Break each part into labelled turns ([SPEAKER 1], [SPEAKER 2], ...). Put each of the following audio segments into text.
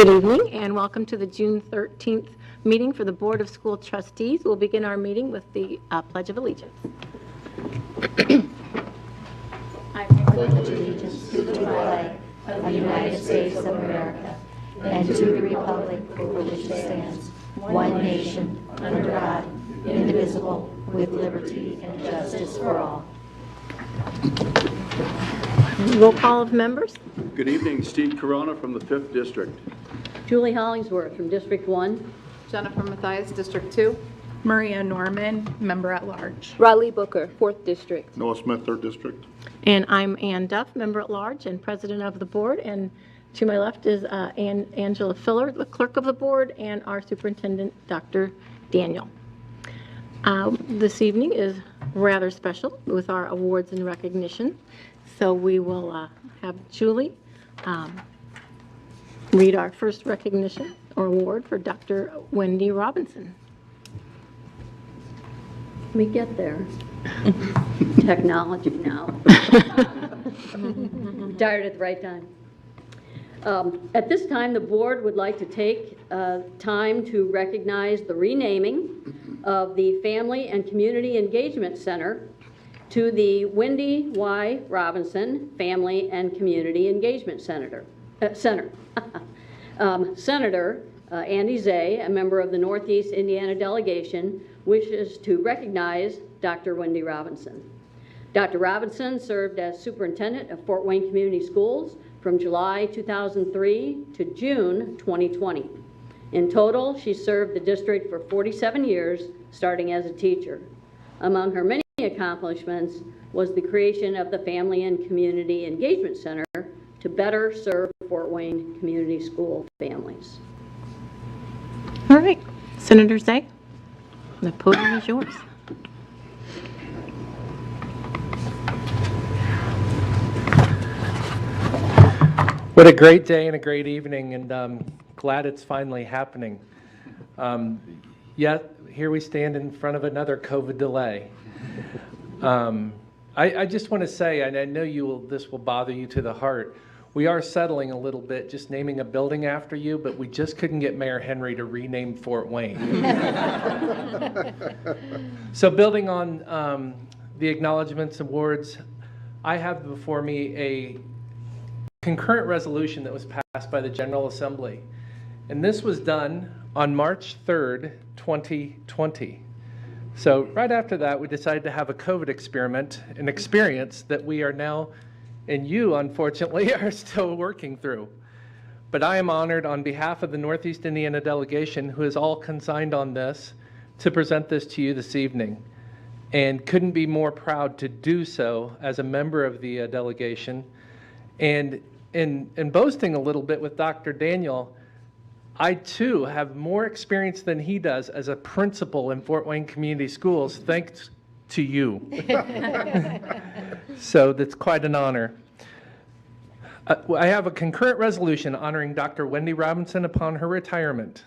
[SPEAKER 1] Good evening and welcome to the June 13th meeting for the Board of School Trustees. We'll begin our meeting with the Pledge of Allegiance.
[SPEAKER 2] I pledge allegiance to the flag of the United States of America and to the republic for which it stands, one nation, under God, indivisible, with liberty and justice for all.
[SPEAKER 1] Roll call of members.
[SPEAKER 3] Good evening, Steve Corona from the 5th District.
[SPEAKER 4] Julie Hollingsworth from District 1.
[SPEAKER 5] Jennifer Mathias, District 2.
[SPEAKER 6] Maria Norman, Member at Large.
[SPEAKER 7] Riley Booker, 4th District.
[SPEAKER 8] Noah Smith, 3rd District.
[SPEAKER 1] And I'm Ann Duff, Member at Large and President of the Board. And to my left is Angela Filler, the Clerk of the Board, and our Superintendent, Dr. Daniel. This evening is rather special with our awards and recognition. So we will have Julie read our first recognition or award for Dr. Wendy Robinson.
[SPEAKER 4] Let me get there. Technology now. Retired at the right time. At this time, the board would like to take time to recognize the renaming of the Family and Community Engagement Center to the Wendy Y. Robinson Family and Community Engagement Center. Senator Andy Zay, a member of the Northeast Indiana delegation, wishes to recognize Dr. Wendy Robinson. Dr. Robinson served as superintendent of Fort Wayne Community Schools from July 2003 to June 2020. In total, she served the district for 47 years, starting as a teacher. Among her many accomplishments was the creation of the Family and Community Engagement Center to better serve Fort Wayne Community School families.
[SPEAKER 1] All right, Senator Zay, the podium is yours.
[SPEAKER 9] What a great day and a great evening, and glad it's finally happening. Yet, here we stand in front of another COVID delay. I just want to say, and I know this will bother you to the heart, we are settling a little bit, just naming a building after you, but we just couldn't get Mayor Henry to rename Fort Wayne. So building on the acknowledgements awards, I have before me a concurrent resolution that was passed by the General Assembly. And this was done on March 3rd, 2020. So right after that, we decided to have a COVID experiment, an experience that we are now, and you, unfortunately, are still working through. But I am honored on behalf of the Northeast Indiana delegation, who is all consigned on this, to present this to you this evening. And couldn't be more proud to do so as a member of the delegation. And in boasting a little bit with Dr. Daniel, I too have more experience than he does as a principal in Fort Wayne Community Schools, thanks to you. So that's quite an honor. I have a concurrent resolution honoring Dr. Wendy Robinson upon her retirement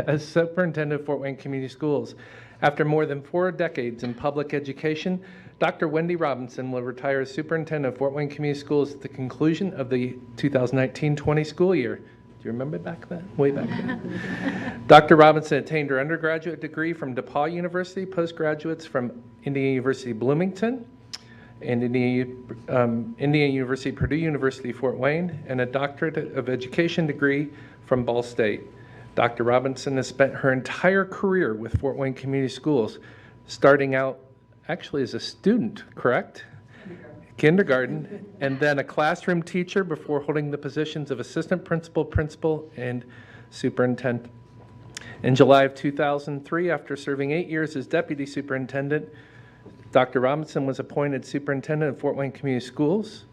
[SPEAKER 9] as superintendent of Fort Wayne Community Schools. After more than 4 decades in public education, Dr. Wendy Robinson will retire as superintendent of Fort Wayne Community Schools at the conclusion of the 2019-20 school year. Do you remember back then? Way back then. Dr. Robinson attained her undergraduate degree from DePaul University, postgraduates from Indiana University Bloomington, and Indiana University, Purdue University, Fort Wayne, and a doctorate of education degree from Ball State. Dr. Robinson has spent her entire career with Fort Wayne Community Schools, starting out actually as a student, correct? Kindergarten, and then a classroom teacher before holding the positions of assistant principal, principal, and superintendent. In July of 2003, after serving 8 years as deputy superintendent, Dr. Robinson was appointed superintendent of Fort Wayne Community Schools.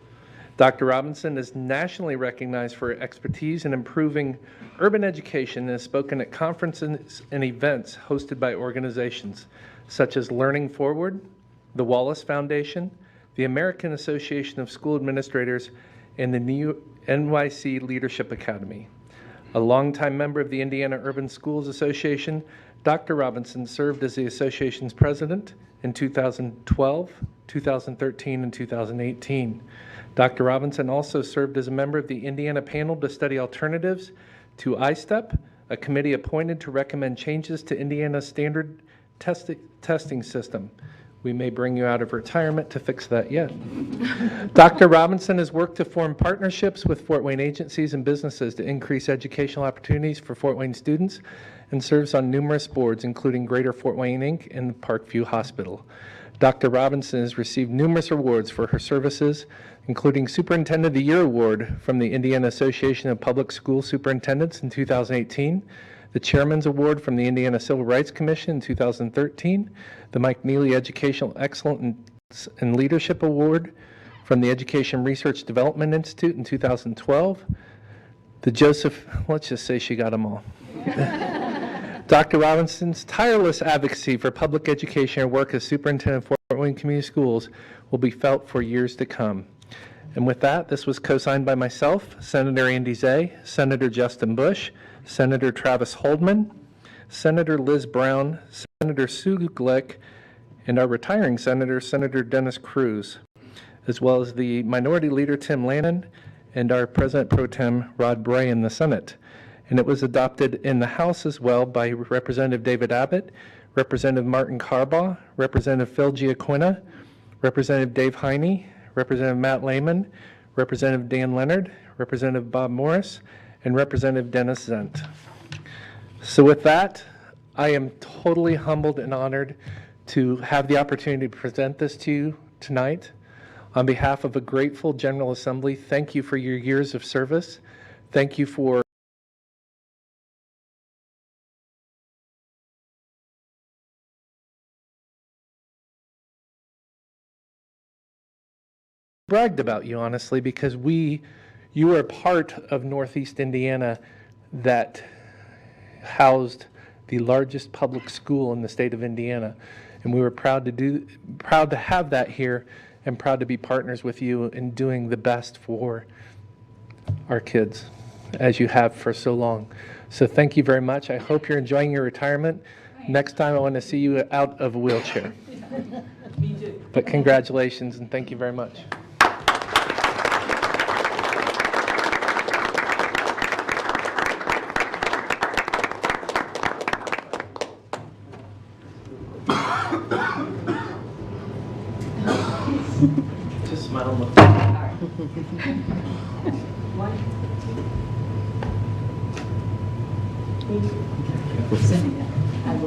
[SPEAKER 9] Dr. Robinson is nationally recognized for expertise in improving urban education and has spoken at conferences and events hosted by organizations such as Learning Forward, the Wallace Foundation, the American Association of School Administrators, and the new NYC Leadership Academy. A longtime member of the Indiana Urban Schools Association, Dr. Robinson served as the association's president in 2012, 2013, and 2018. Dr. Robinson also served as a member of the Indiana Panel to Study Alternatives to ISTEP, a committee appointed to recommend changes to Indiana's standard testing system. We may bring you out of retirement to fix that yet. Dr. Robinson has worked to form partnerships with Fort Wayne agencies and businesses to increase educational opportunities for Fort Wayne students and serves on numerous boards, including Greater Fort Wayne, Inc. and Parkview Hospital. Dr. Robinson has received numerous awards for her services, including Superintendent of the Year Award from the Indiana Association of Public School Superintendents in 2018, the Chairman's Award from the Indiana Civil Rights Commission in 2013, the Mike Neely Educational Excellence and Leadership Award from the Education Research Development Institute in 2012, the Joseph, let's just say she got them all. Dr. Robinson's tireless advocacy for public education and work as superintendent of Fort Wayne Community Schools will be felt for years to come. And with that, this was co-signed by myself, Senator Andy Zay, Senator Justin Bush, Senator Travis Holdman, Senator Liz Brown, Senator Sue Glick, and our retiring senator, Senator Dennis Cruz, as well as the Minority Leader Tim Lannon and our President Pro Tem Rod Bray in the Senate. And it was adopted in the House as well by Representative David Abbott, Representative Martin Carbaugh, Representative Phil Giaquina, Representative Dave Heine, Representative Matt Lehman, Representative Dan Leonard, Representative Bob Morris, and Representative Dennis Zent. So with that, I am totally humbled and honored to have the opportunity to present this to you tonight. On behalf of a grateful General Assembly, thank you for your years of service. Thank you for bragged about you, honestly, because you were a part of Northeast Indiana that housed the largest public school in the state of Indiana, and we were proud to have that here, and proud to be partners with you in doing the best for our kids, as you have for so long. So thank you very much. I hope you're enjoying your retirement. Next time I want to see you out of a wheelchair. Me too. But congratulations and thank you very much. Just smile and look.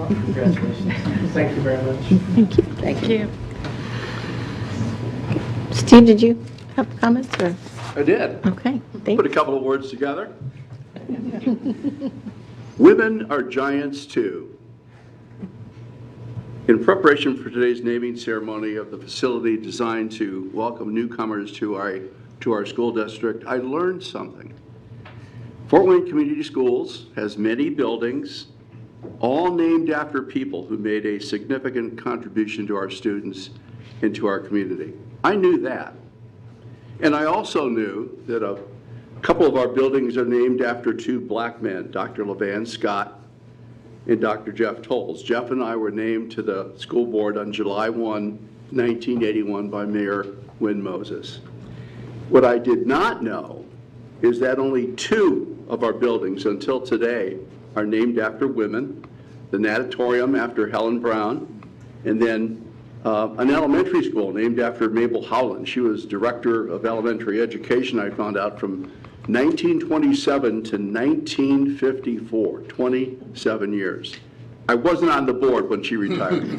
[SPEAKER 9] Congratulations. Thank you very much.
[SPEAKER 1] Thank you. Thank you. Steve, did you have comments or?
[SPEAKER 3] I did.
[SPEAKER 1] Okay,
[SPEAKER 3] Put
[SPEAKER 1] thanks.
[SPEAKER 3] a couple of words together. Women are giants too. In preparation for today's naming ceremony of the facility designed to welcome newcomers to our school district, I learned something. Fort Wayne Community Schools has many buildings, all named after people who made a significant contribution to our students and to our community. I knew that. And I also knew that a couple of our buildings are named after two black men, Dr. LeVan Scott and Dr. Jeff Tolles. Jeff and I were named to the school board on July 1, 1981 by Mayor Wynn Moses. What I did not know is that only two of our buildings until today are named after women, the natatorium after Helen Brown, and then an elementary school named after Mabel Howland. She was director of elementary education, I found out, from 1927 to 1954, 27 years. I wasn't on the board when she retired.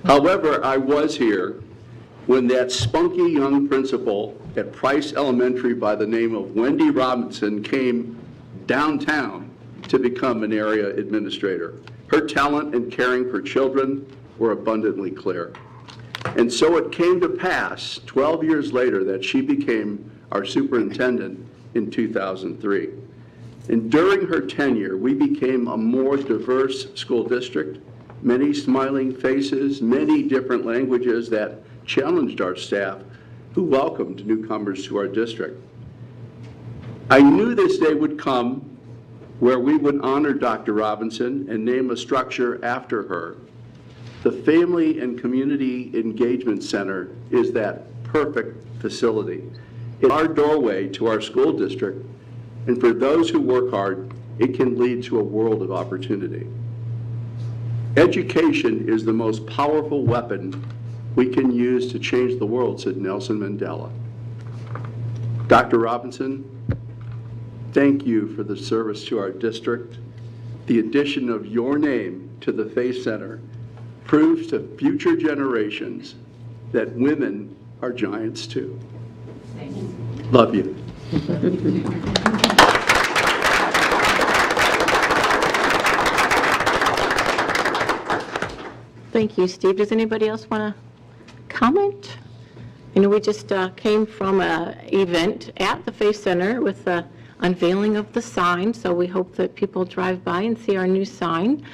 [SPEAKER 3] However, I was here when that spunky young principal at Price Elementary by the name of Wendy Robinson came downtown to become an area administrator. Her talent in caring for children were abundantly clear. And so it came to pass 12 years later that she became our superintendent in 2003. And during her tenure, we became a more diverse school district, many smiling faces, many different languages that challenged our staff who welcomed newcomers to our district. I knew this day would come where we would honor Dr. Robinson and name a structure after her. The Family and Community Engagement Center is that perfect facility. It's our doorway to our school district And for those who work hard, it can lead to a world of opportunity. Education is the most powerful weapon we can use to change the world, said Nelson Mandela. Dr. Robinson, thank you for the service to our district. The addition of your name to the Faith Center proves to future generations that women are giants too. Love you.
[SPEAKER 1] Thank you, Steve. Does anybody else want to comment? You know, we just came from an event at the Faith Center with the unveiling of the sign, so we hope that people drive by and see our new sign.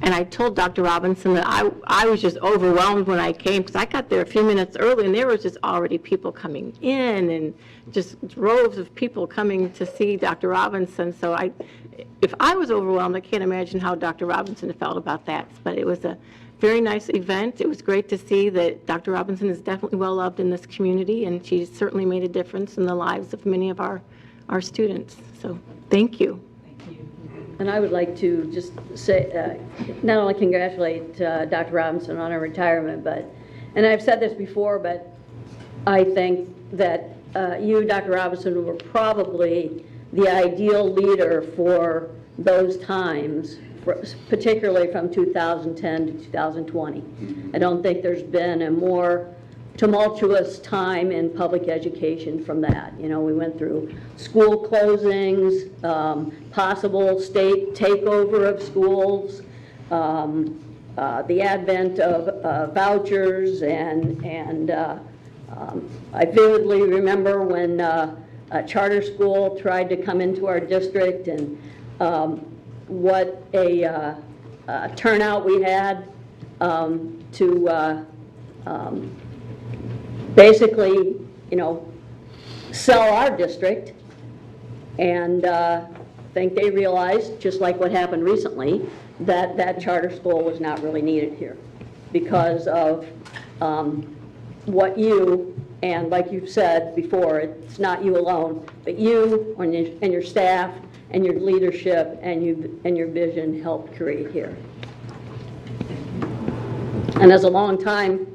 [SPEAKER 1] And I told Dr. Robinson that I was just overwhelmed when I came, because I got there a few minutes early, and there was just already people coming in, and just droves of people coming to see Dr. Robinson. So if I was overwhelmed, I can't imagine how Dr. Robinson felt about that. But it was a very nice event. It was great to see that Dr. Robinson is definitely well loved in this community, and she's certainly made a difference in the lives of many of our students. So thank you.
[SPEAKER 4] And I would like to just say, not only congratulate Dr. Robinson on her retirement, and I've said this before, but I think that you, Dr. Robinson, were probably the ideal leader for those times, particularly from 2010 to 2020. I don't think there's been a more tumultuous time in public education from that. You know, we went through school closings, possible state takeover of schools, the advent of vouchers, and I vividly remember when a charter school tried to come into our district, and what a turnout we had to basically, you know, sell our district. And I think they realized, just like what happened recently, that that charter school was not really needed here because of what you, and like you've said before, it's not you alone, but you and your staff and your leadership and your vision helped create here. And as a long time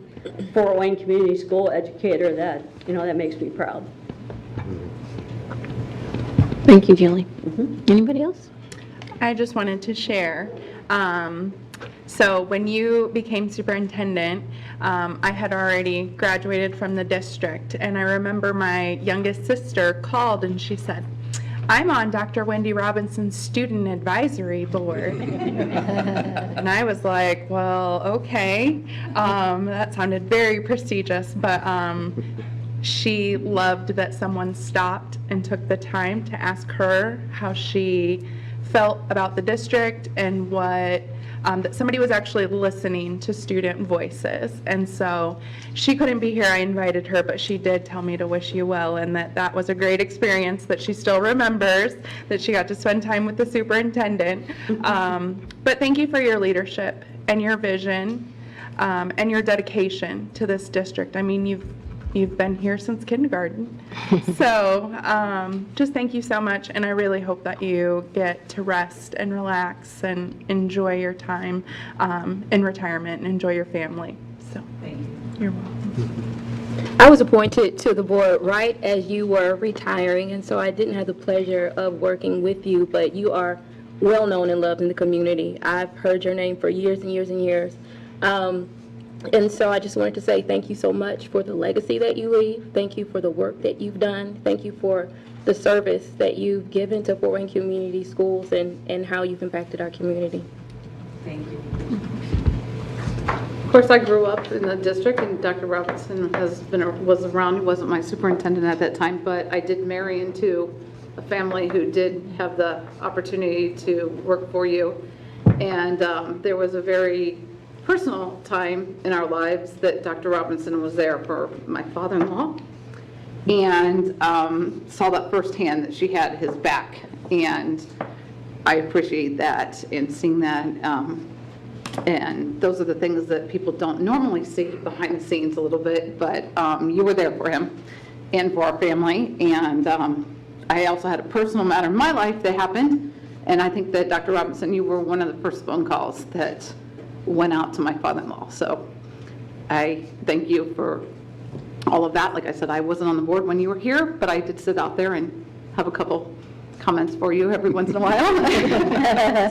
[SPEAKER 4] Fort Wayne Community School educator, that makes me proud.
[SPEAKER 1] Thank you, Julie. Anybody else?
[SPEAKER 6] I just wanted to share. So when you became superintendent, I had already graduated from the district, and I remember my youngest sister called and she said, "I'm on Dr. Wendy Robinson's student advisory board." And I was like, well, okay. That sounded very prestigious, but she loved that someone stopped and took the time to ask her how she felt about the district, and what that somebody was actually listening to student voices. And so she couldn't be here, I invited her, but she did tell me to wish you well, and that was a great experience that she still remembers, that she got to spend time with the superintendent. But thank you for your leadership and your vision and your dedication to this district. I mean, you've been here since kindergarten. So just thank you so much, and I really hope that you get to rest and relax and enjoy your time in retirement and enjoy your family. So thank you. You're welcome.
[SPEAKER 7] I was appointed to the board right as you were retiring, and so I didn't have the pleasure of working with you, but you are well known and loved in the community. I've heard your name for years and years and years. And so I just wanted to say thank you so much for the legacy that you leave. Thank you for the work that you've done. Thank you for the service that you've given to Fort Wayne Community Schools and how you've impacted our community.
[SPEAKER 5] Thank you. Of course, I grew up in the district, and Dr. Robinson was around. He wasn't my superintendent at that time, but I did marry into a family who did have the opportunity to work for you. And there was a very personal time in our lives that Dr. Robinson was there for my father-in-law, and saw that firsthand, that she had his back, and I appreciate that and seeing that. And those are the things that people don't normally see behind the scenes a little bit, but you were there for him and for our family, and I also had a personal matter in my life that happened, and I think that Dr. Robinson, you were one of the first phone calls that went out to my father-in-law. So I thank you for all of that. Like I said, I wasn't on the board when you were here, but I did sit out there and have a couple comments for you every once in a while.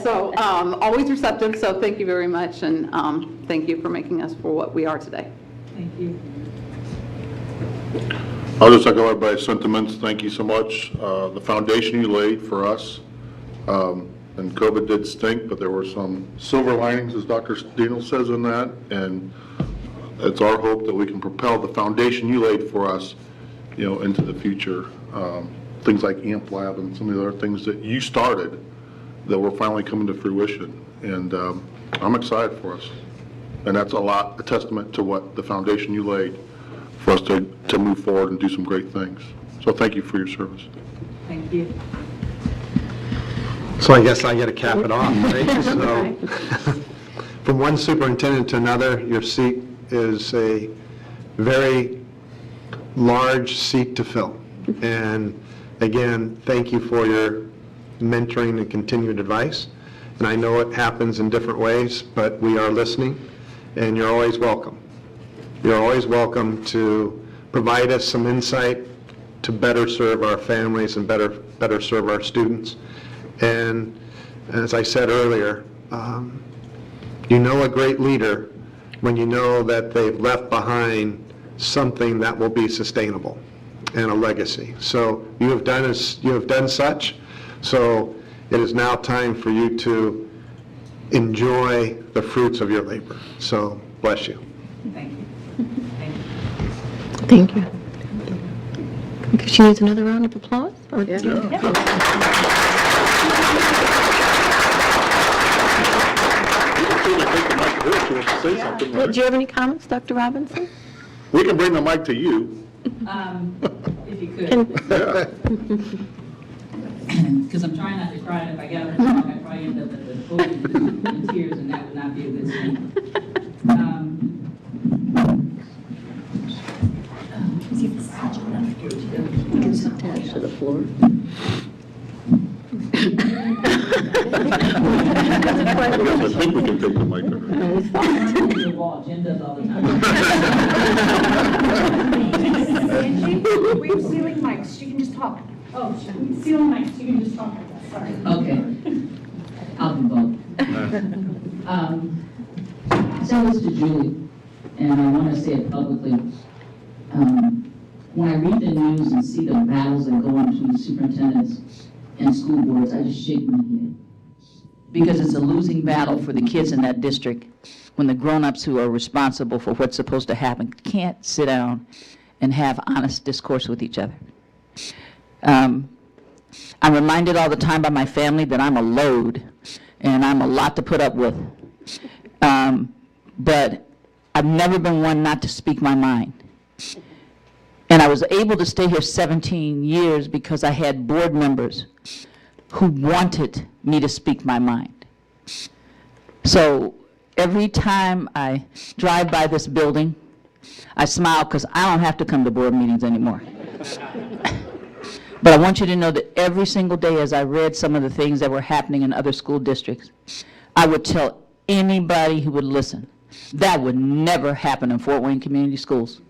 [SPEAKER 5] So always receptive, so thank you very much, and thank you for making us for what we are today.
[SPEAKER 8] Thank you.
[SPEAKER 10] I'll just echo everybody's sentiments. Thank you so much. The foundation you laid for us, and COVID did stink, but there were some silver linings, as Dr. Daniel says in that, and it's our hope that we can propel the foundation you laid for us, into the future. Things like AMP Lab and some of the other things that you started that were finally coming to fruition. And I'm excited for us. And that's a testament to what the foundation you laid for us to move forward and do some great things. So thank you for your service.
[SPEAKER 8] Thank you.
[SPEAKER 11] So I guess I get to cap it off, right? So, from one superintendent to another, your seat is a very large seat to fill. And again, thank you for your mentoring and continued advice. And I know it happens in different ways, but we are listening, and you're always welcome. You're always welcome to provide us some insight to better serve our families and better serve our students. And as I said earlier, you know a great leader when you know that they've left behind something that will be sustainable and a legacy. So you have done such. So it is now time for you to enjoy the fruits of your labor. So bless you.
[SPEAKER 8] Thank you.
[SPEAKER 1] Thank you. Okay, she needs another round of applause? Or- Do you have any comments, Dr. Robinson?
[SPEAKER 10] We can bring the mic to you.
[SPEAKER 8] If you could. Because I'm trying not to cry, and if I get up and talk, I probably end up at the podium in tears, and that would not be a good scene.
[SPEAKER 4] You can sit down to the floor.
[SPEAKER 10] Yes, I think we can take the mic.
[SPEAKER 8] The wall, Jen does all the time.
[SPEAKER 12] We're stealing mics, you can just talk.
[SPEAKER 8] Oh,
[SPEAKER 12] Stealing mics, you can just talk like that, sorry.
[SPEAKER 8] okay. I'll do both. Tell this to Julie, and I want to say it publicly. When I read the news and see the battles that go on between superintendents and school boards, I just shake my head. Because it's a losing battle for the kids in that district when the grown-ups who are responsible for what's supposed to happen can't sit down and have honest discourse with each other. I'm reminded all the time by my family that I'm a load and I'm a lot to put up with. But I've never been one not to speak my mind. And I was able to stay here 17 years because I had board members who wanted me to speak my mind. So every time I drive by this building, I smile because I don't have to come to board meetings anymore. But I want you to know that every single day as I read some of the things that were happening in other school districts, I would tell anybody who would listen, that would never happen in Fort Wayne Community Schools.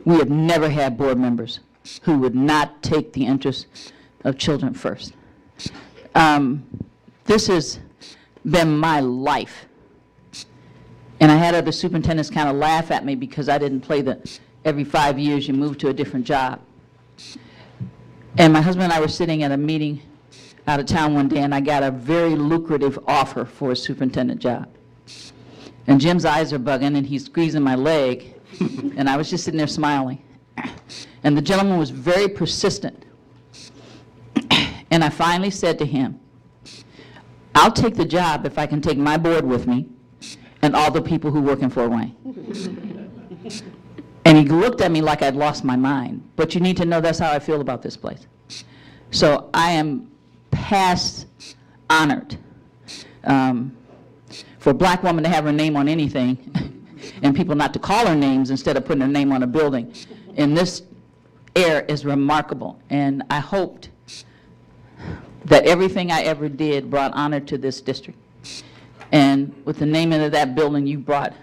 [SPEAKER 8] We have never had board members who would not take the interests of children first. This has been my life. And I had other superintendents kind of laugh at me because I didn't play the every 5 years you move to a different job. And my husband and I were sitting at a meeting out of town one day, and I got a very lucrative offer for a superintendent job. And Jim's eyes are bugging, and he's squeezing my leg, and I was just sitting there smiling. And the gentleman was very persistent. And I finally said to him, I'll take the job if I can take my board with me and all the people who work in Fort Wayne. And he looked at me like I'd lost my mind. But you need to know that's how I feel about this place. So I am past honored for a black woman to have her name on anything and people not to call her names instead of putting her name on a building in this air is remarkable. And I hoped that everything I ever did brought honor to this district. And with the naming of that building, you brought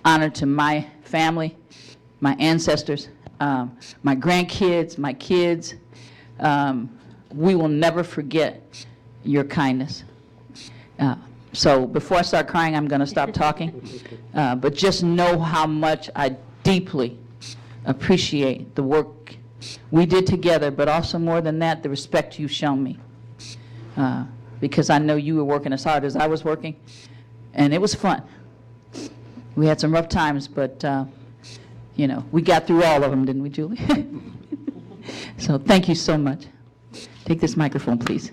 [SPEAKER 8] honor to my family, my ancestors, my grandkids, my kids. We will never forget your kindness. So before I start crying, I'm going to stop talking. But just know how much I deeply appreciate the work we did together, but also more than that, the respect you've shown me. Because I know you were working as hard as I was working, and it was fun. We had some rough times, but, you know, we got through all of them, didn't we, Julie? So thank you so much. Take this microphone, please.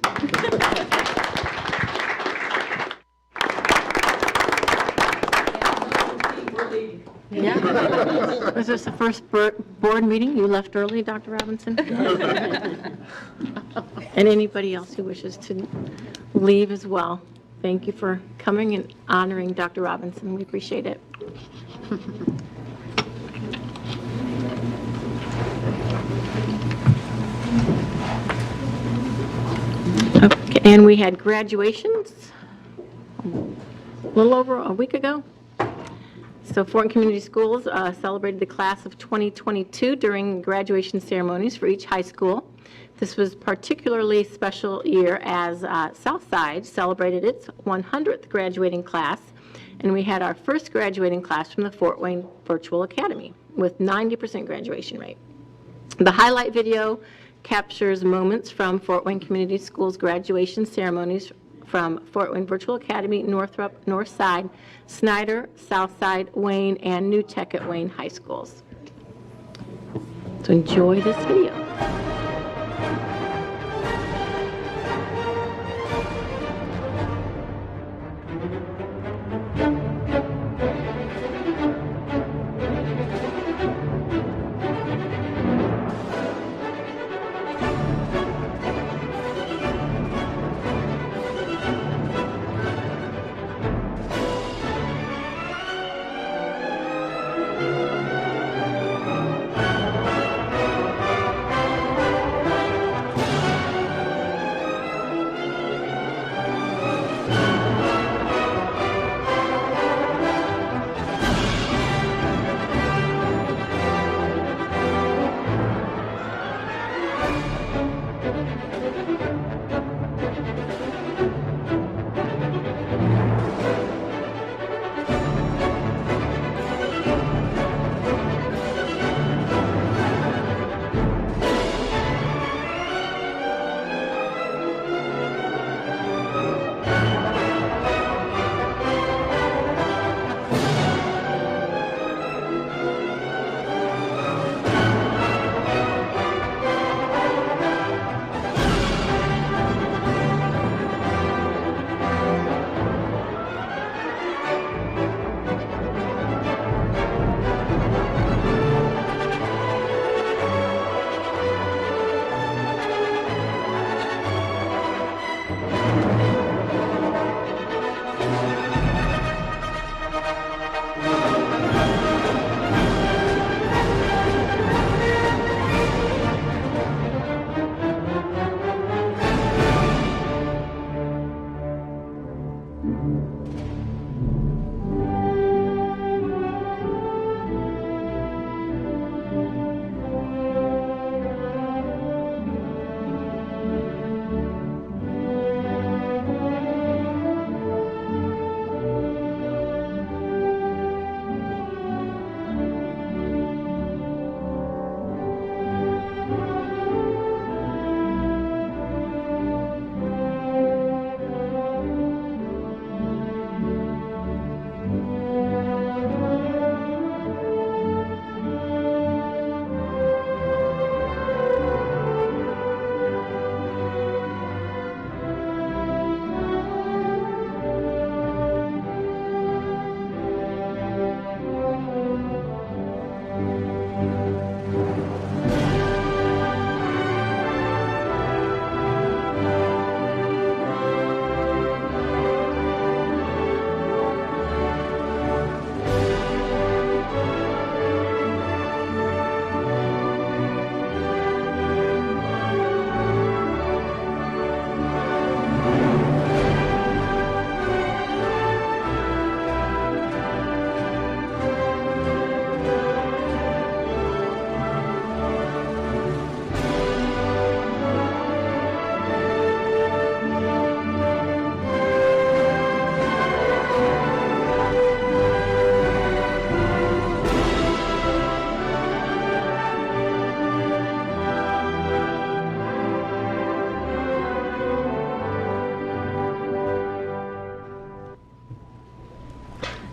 [SPEAKER 1] Yeah. Was this the first board meeting? You left early, Dr. Robinson? And anybody else who wishes to leave as well. Thank you for coming and honoring Dr. Robinson. We appreciate it. Okay, and we had graduations a little over a week ago. So Fortin Community Schools celebrated the class of 2022 during graduation ceremonies for each high school. This was particularly special year as Southside celebrated its 100th graduating class, and we had our first graduating class from the Fort Wayne Virtual Academy with 90% graduation rate. The highlight video captures moments from Fort Wayne Community Schools graduation ceremonies from Fort Wayne Virtual Academy, Northrop, Northside, Snyder, Southside, Wayne, and New Tech at Wayne High Schools. So enjoy this video.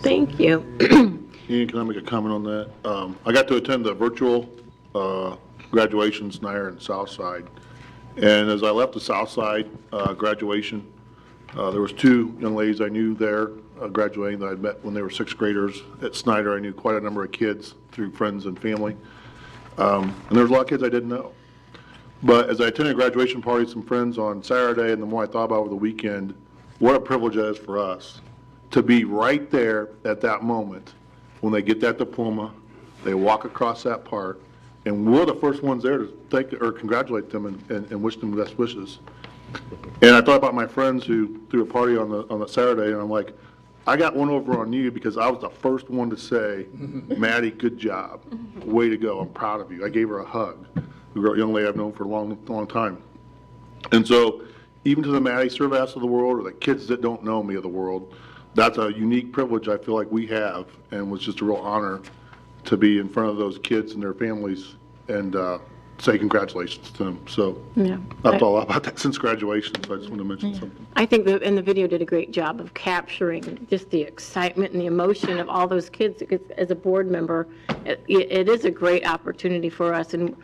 [SPEAKER 1] Thank you.
[SPEAKER 10] Ian, can I make a comment on that? I got to attend the virtual graduation Snyder and Southside. And as I left the Southside graduation, there was two young ladies I knew there graduating that I'd met when they were sixth graders. At Snyder, I knew quite a number of kids through friends and family. And there was a lot of kids I didn't know. But as I attended graduation parties, some friends on Saturday, and the more I thought about over the weekend, what a privilege that is for us to be right there at that moment when they get that diploma, they walk across that park, and we're the first ones there to thank or congratulate them and wish them best wishes. And I thought about my friends who threw a party on the Saturday, and I'm like, I got one over on you because I was the first one to say, Maddie, good job. Way to go. I'm proud of you. I gave her a hug. A young lady I've known for a long time. And so even to the Maddie Servass of the world or the kids that don't know me of the world, that's a unique privilege I feel like we have, and was just a real honor to be in front of those kids and their families and say congratulations to them. So
[SPEAKER 1] Yeah.
[SPEAKER 10] I've thought a lot about that since graduation, so I just want to mention something.
[SPEAKER 1] I think the video did a great job of capturing just the excitement and the emotion of all those kids. Because as a board member, it is a great opportunity for us, and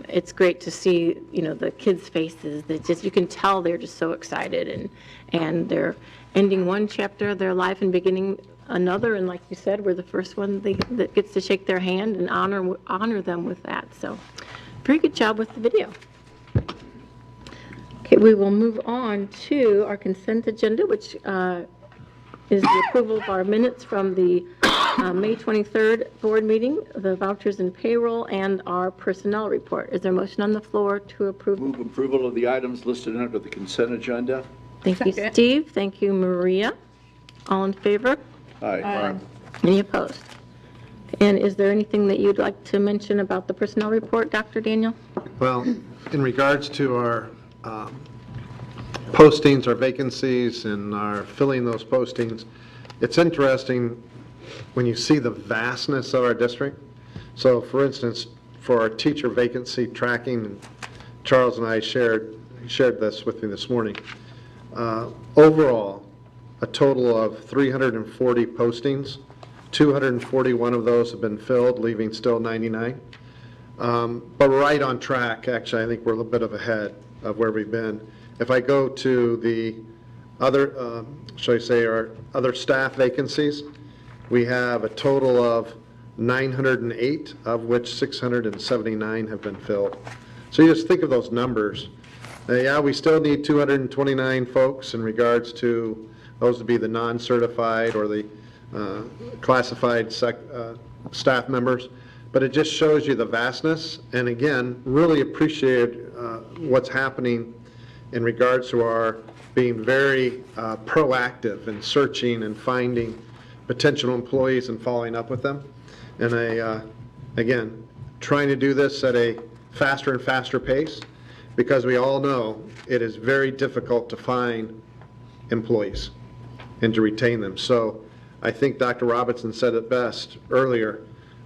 [SPEAKER 1] it's great to see, the kids' faces. That just, you can tell they're just so excited, and they're ending one chapter of their life and beginning another. And like you said, we're the first one that gets to shake their hand and honor them with that. So, very good job with the video. Okay, we will move on to our consent agenda, which is the approval of our minutes from the May 23rd board meeting, the vouchers and payroll, and our personnel report. Is there a motion on the floor to approve?
[SPEAKER 3] Move approval of the items listed under the consent agenda.
[SPEAKER 1] Thank you, Steve. Thank you, Maria. All in favor?
[SPEAKER 3] Aye.
[SPEAKER 1] Any opposed? And is there anything that you'd like to mention about the personnel report, Dr. Daniel?
[SPEAKER 11] Well, in regards to our postings, our vacancies, and our filling those postings, it's interesting when you see the vastness of our district. So, for instance, for our teacher vacancy tracking, Charles and I shared this with me this morning. Overall, a total of 340 postings. 241 of those have been filled, leaving still 99. But we're right on track. Actually, I think we're a little bit of ahead of where we've been. If I go to the other, shall I say, our other staff vacancies, we have a total of 908, of which 679 have been filled. So you just think of those numbers. Yeah, we still need 229 folks in regards to those to be the non-certified or the classified staff members, but it just shows you the vastness, and again, really appreciate what's happening in regards to our being very proactive in searching and finding potential employees and following up with them. And again, trying to do this at a faster and faster pace, because we all know it is very difficult to find employees and to retain them. So I think Dr. Robinson said it best earlier,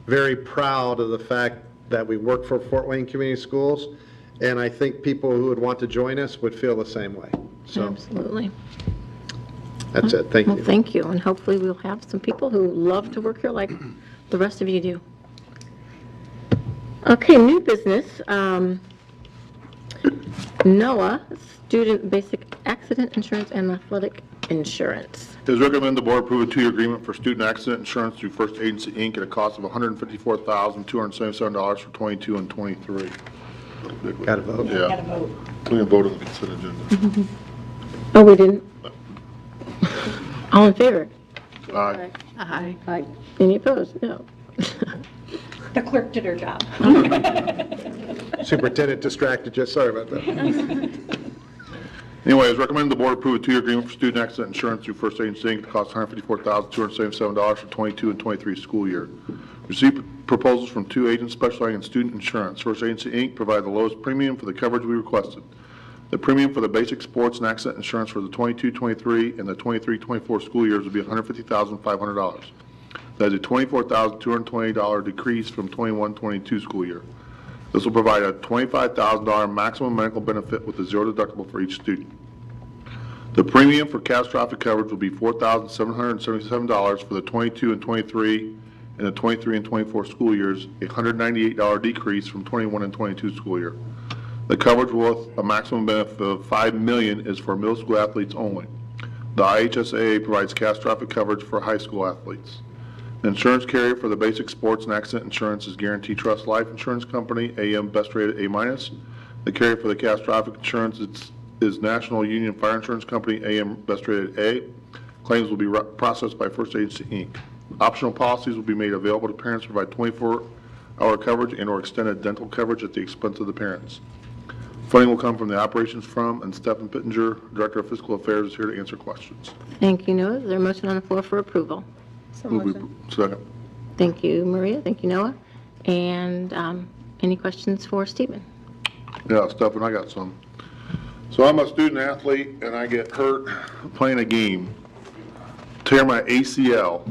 [SPEAKER 11] very proud of the fact that we work for Fort Wayne Community Schools, and I think people who would want to join us would feel the same way. So
[SPEAKER 1] Absolutely.
[SPEAKER 11] that's it. Thank
[SPEAKER 1] Well,
[SPEAKER 11] you.
[SPEAKER 1] thank you, and hopefully we'll have some people who love to work here like the rest of you do. Okay, new business. NOAA, student basic accident insurance and athletic insurance.
[SPEAKER 10] It is recommended the board approve a 2-year agreement for student accident insurance through First Agency, Inc. at a cost of $154,277 for 22 and 23.
[SPEAKER 11] Got to vote.
[SPEAKER 10] Yeah. We can vote on the consent agenda.
[SPEAKER 1] Oh, we didn't? All in favor?
[SPEAKER 10] Aye.
[SPEAKER 4] Aye.
[SPEAKER 1] Any opposed? No.
[SPEAKER 12] The clerk did her job.
[SPEAKER 11] Superintendent distracted you. Sorry about that.
[SPEAKER 10] Anyway, it's recommended the board approve a 2-year agreement for student accident insurance through First Agency, Inc. at a cost of $154,277 for 22 and 23 school year. Received proposals from 2 agents specializing in student insurance. First Agency, Inc. provided the lowest premium for the coverage we requested. The premium for the basic sports and accident insurance for the 22-23 and the 23-24 school years would be $150,500. That is a $24,220 decrease from 21-22 school year. This will provide a $25,000 maximum medical benefit with a 0 deductible for each student. The premium for catastrophic coverage will be $4,777 for the 22 and 23 and the 23 and 24 school years, a $198 decrease from 21 and 22 school year. The coverage with a maximum benefit of $5 million is for middle school athletes only. The IHSAA provides catastrophic coverage for high school athletes. The insurance carrier for the basic sports and accident insurance is Guarantee Trust Life Insurance Company, AM best rated A-. The carrier for the catastrophic insurance is National Union Fire Insurance Company, AM best rated A. Claims will be processed by First Agency, Inc. Optional policies will be made available to parents to provide 24-hour coverage and/or extended dental coverage at the expense of the parents. Funding will come from the operations firm, and Stephen Pittenger, Director of Fiscal Affairs, is here to answer questions.
[SPEAKER 1] Thank you, Noah. Is there a motion on the floor for approval?
[SPEAKER 10] Second.
[SPEAKER 1] Thank you, Maria. Thank you, Noah. And any questions for Stephen?
[SPEAKER 10] Yeah, Stephen, I got some. So I'm a student athlete, and I get hurt playing a game, tear my ACL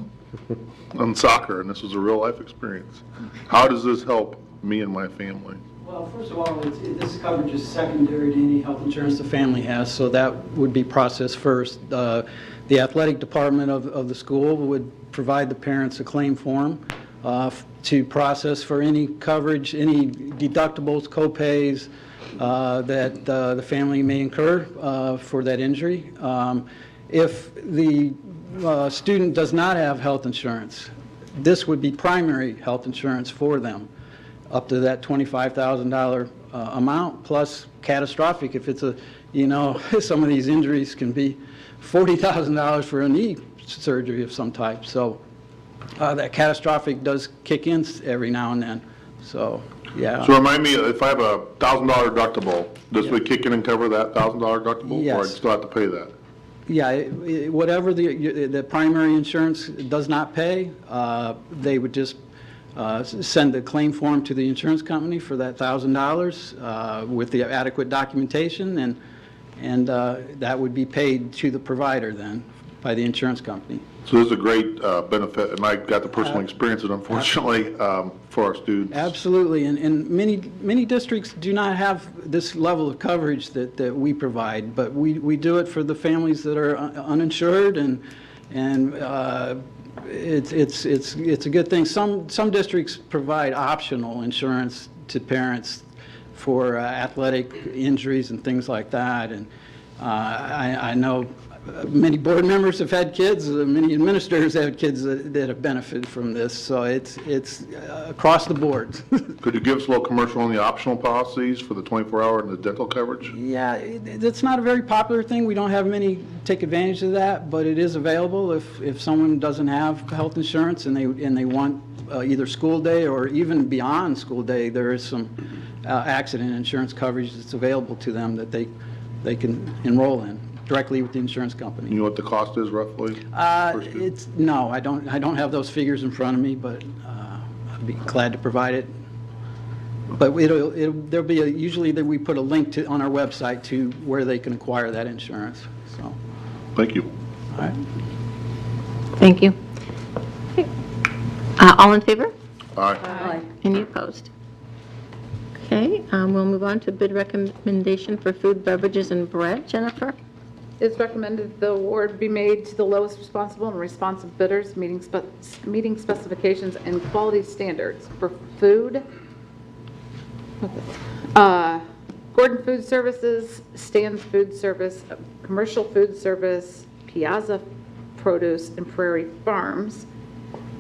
[SPEAKER 10] on soccer, and this was a real-life experience. How does this help me and my family?
[SPEAKER 13] Well, first of all, this coverage is secondary to any health insurance the family has, so that would be processed first. The athletic department of the school would provide the parents a claim form to process for any coverage, any deductibles, co-pays that the family may incur for that injury. If the student does not have health insurance, this would be primary health insurance for them, up to that $25,000 amount, plus catastrophic. If it's some of these injuries can be $40,000 for a knee surgery of some type. So that catastrophic does kick in every now and then. So, yeah.
[SPEAKER 10] So remind me, if I have a $1,000 deductible, this would kick in and cover that $1,000 deductible?
[SPEAKER 13] Yes.
[SPEAKER 10] Or I'd still have to pay that?
[SPEAKER 13] Yeah, whatever the primary insurance does not pay, they would just send the claim form to the insurance company for that $1,000 with the adequate documentation, and that would be paid to the provider then by the insurance company.
[SPEAKER 10] So this is a great benefit, and I got to personally experience it, unfortunately, for our students.
[SPEAKER 13] Absolutely, and many districts do not have this level of coverage that we provide, but we do it for the families that are uninsured, and it's a good thing. Some districts provide optional insurance to parents for athletic injuries and things like that, and I know many board members have had kids, many administrators have had kids that have benefited from this, so it's across the board.
[SPEAKER 10] Could you give us a little commercial on the optional policies for the 24-hour and the dental coverage?
[SPEAKER 13] Yeah, it's not a very popular thing. We don't have many take advantage of that, but it is available if someone doesn't have health insurance and they want either school day or even beyond school day. There is some accident insurance coverage that's available to them that they can enroll in directly with the insurance company.
[SPEAKER 10] You know what the cost is roughly?
[SPEAKER 13] No, I don't have those figures in front of me, but I'd be glad to provide it. But there'll be usually that we put a link on our website to where they can acquire that insurance. So,
[SPEAKER 10] thank you.
[SPEAKER 13] all right.
[SPEAKER 1] Thank you. Okay. All in favor?
[SPEAKER 10] Aye.
[SPEAKER 4] Aye.
[SPEAKER 1] Any opposed? Okay, we'll move on to bid recommendation for food, beverages, and bread. Jennifer?
[SPEAKER 5] It's recommended the award be made to the lowest responsible and responsive bidders, meeting specifications and quality standards for food. Gordon Food Services, Stan's Food Service, Commercial Food Service, Piazza Produce, and Prairie Farms